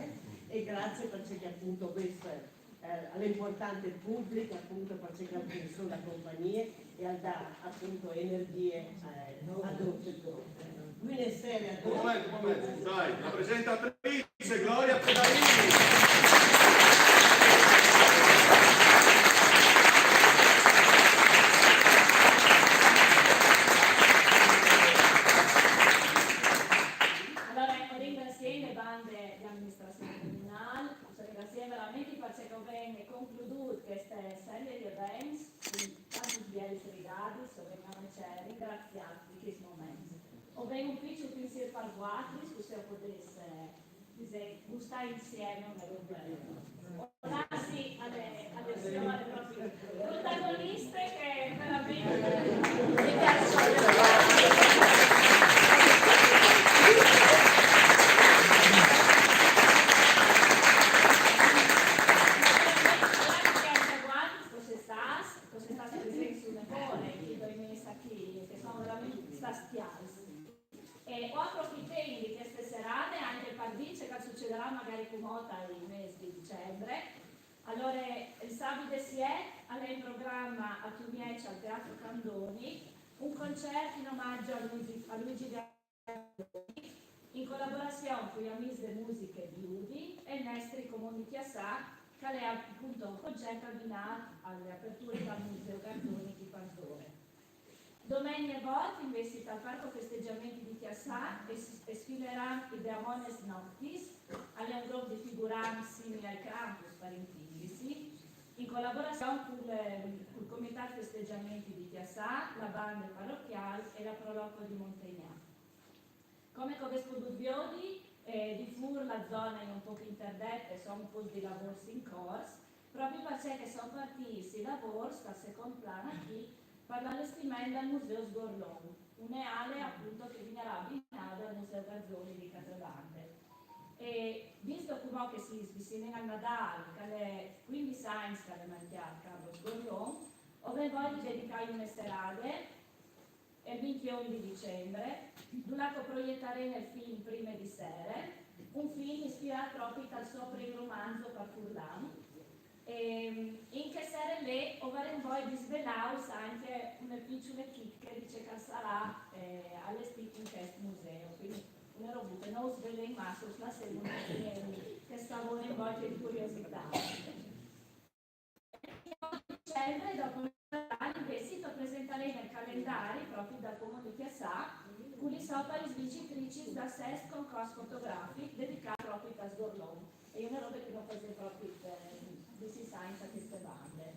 e grazie perché appunto questo all'importante pubblico, appunto perché appunto sono la compagnia e al dà appunto energie a tutti. Quindi sera a tutti. Un momento, dai, la presentatrice Gloria Pedalini. concludut questa serie di eventi con tanti belli rigadi, sovremane ringraziati di questo momento. Ho ben un piccolo pensiero per voi, se potesse gustare insieme una roba. Grazie alle proprie protagoniste che veramente mi piacciono. E ho approfittato di queste serate anche per dire che succederà magari con molta il mese di dicembre. Allora, il sabato si è in programma a Tumiece al Teatro Candoni un concerto in omaggio a Luigi Gandoni in collaborazione con gli amici delle musiche di Udi e il Nestri Comune di Chiassà, che è appunto un progetto abbinato alle aperture del Museo Gandoni di Pantore. Domenica volta investita al Parco Festeggiamenti di Chiassà e sfilerà il Deamones Noctis, alle un gruppo di figuranti simili al campus Parentindisi, in collaborazione con il Comitato Festeggiamenti di Chiassà, la banda parrocchiale e la Proloco di Montegna. Come corrispondenti di FUR la zona è un po' interdetta e sono un po' di lavori in corso, proprio perché sono partiti i lavori dal secondo piano qui per l'allestimento del Museo Sgorlon, un'ale appunto che viene abbinata al Museo Garzoni di Casalante. E visto che si viene a Nadal, che è quindi Science che è mangiato Carlo Sgorlon, ho voglio dedicare una serata il 21 di dicembre, dove proiettare nel film Prime di Sere, un film ispirato proprio dal suo primo romanzo per Furlan. In che serie lei avremo poi di svelarsi anche una piccola chicca che dice che sarà allestito in questo museo, quindi una roba non svelen massos la segunda che stavano in volte di curiosità. Dicembre, dopo il Natale, il vestito presenterei nel calendario, proprio dal Comune di Chiassà, cui sopra le vincitrici da SES concorso fotografico dedicato proprio a Sgorlon. E io una roba che non facevo proprio di si sa in queste bande.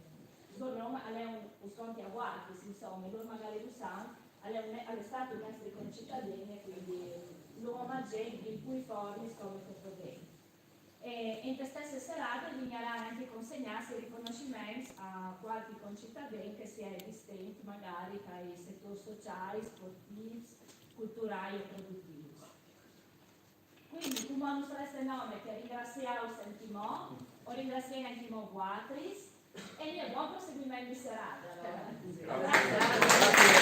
Sgorlon ha un sconti a guardi, insomma, loro magari lo sanno, è stato un nostro concittadini, quindi l'uomo agente in cui formi come problemi. E in queste stesse serate bisognerà anche consegnarsi riconoscimenti a qualche concittadino che si è distinto magari dai settori sociali, sportivi, culturali e produttivi. Quindi, come non sareste nome che ringraziamo Sentimò, o ringraziamo anche Mo Guatris, e buon proseguimento di serata. Allora. Grazie.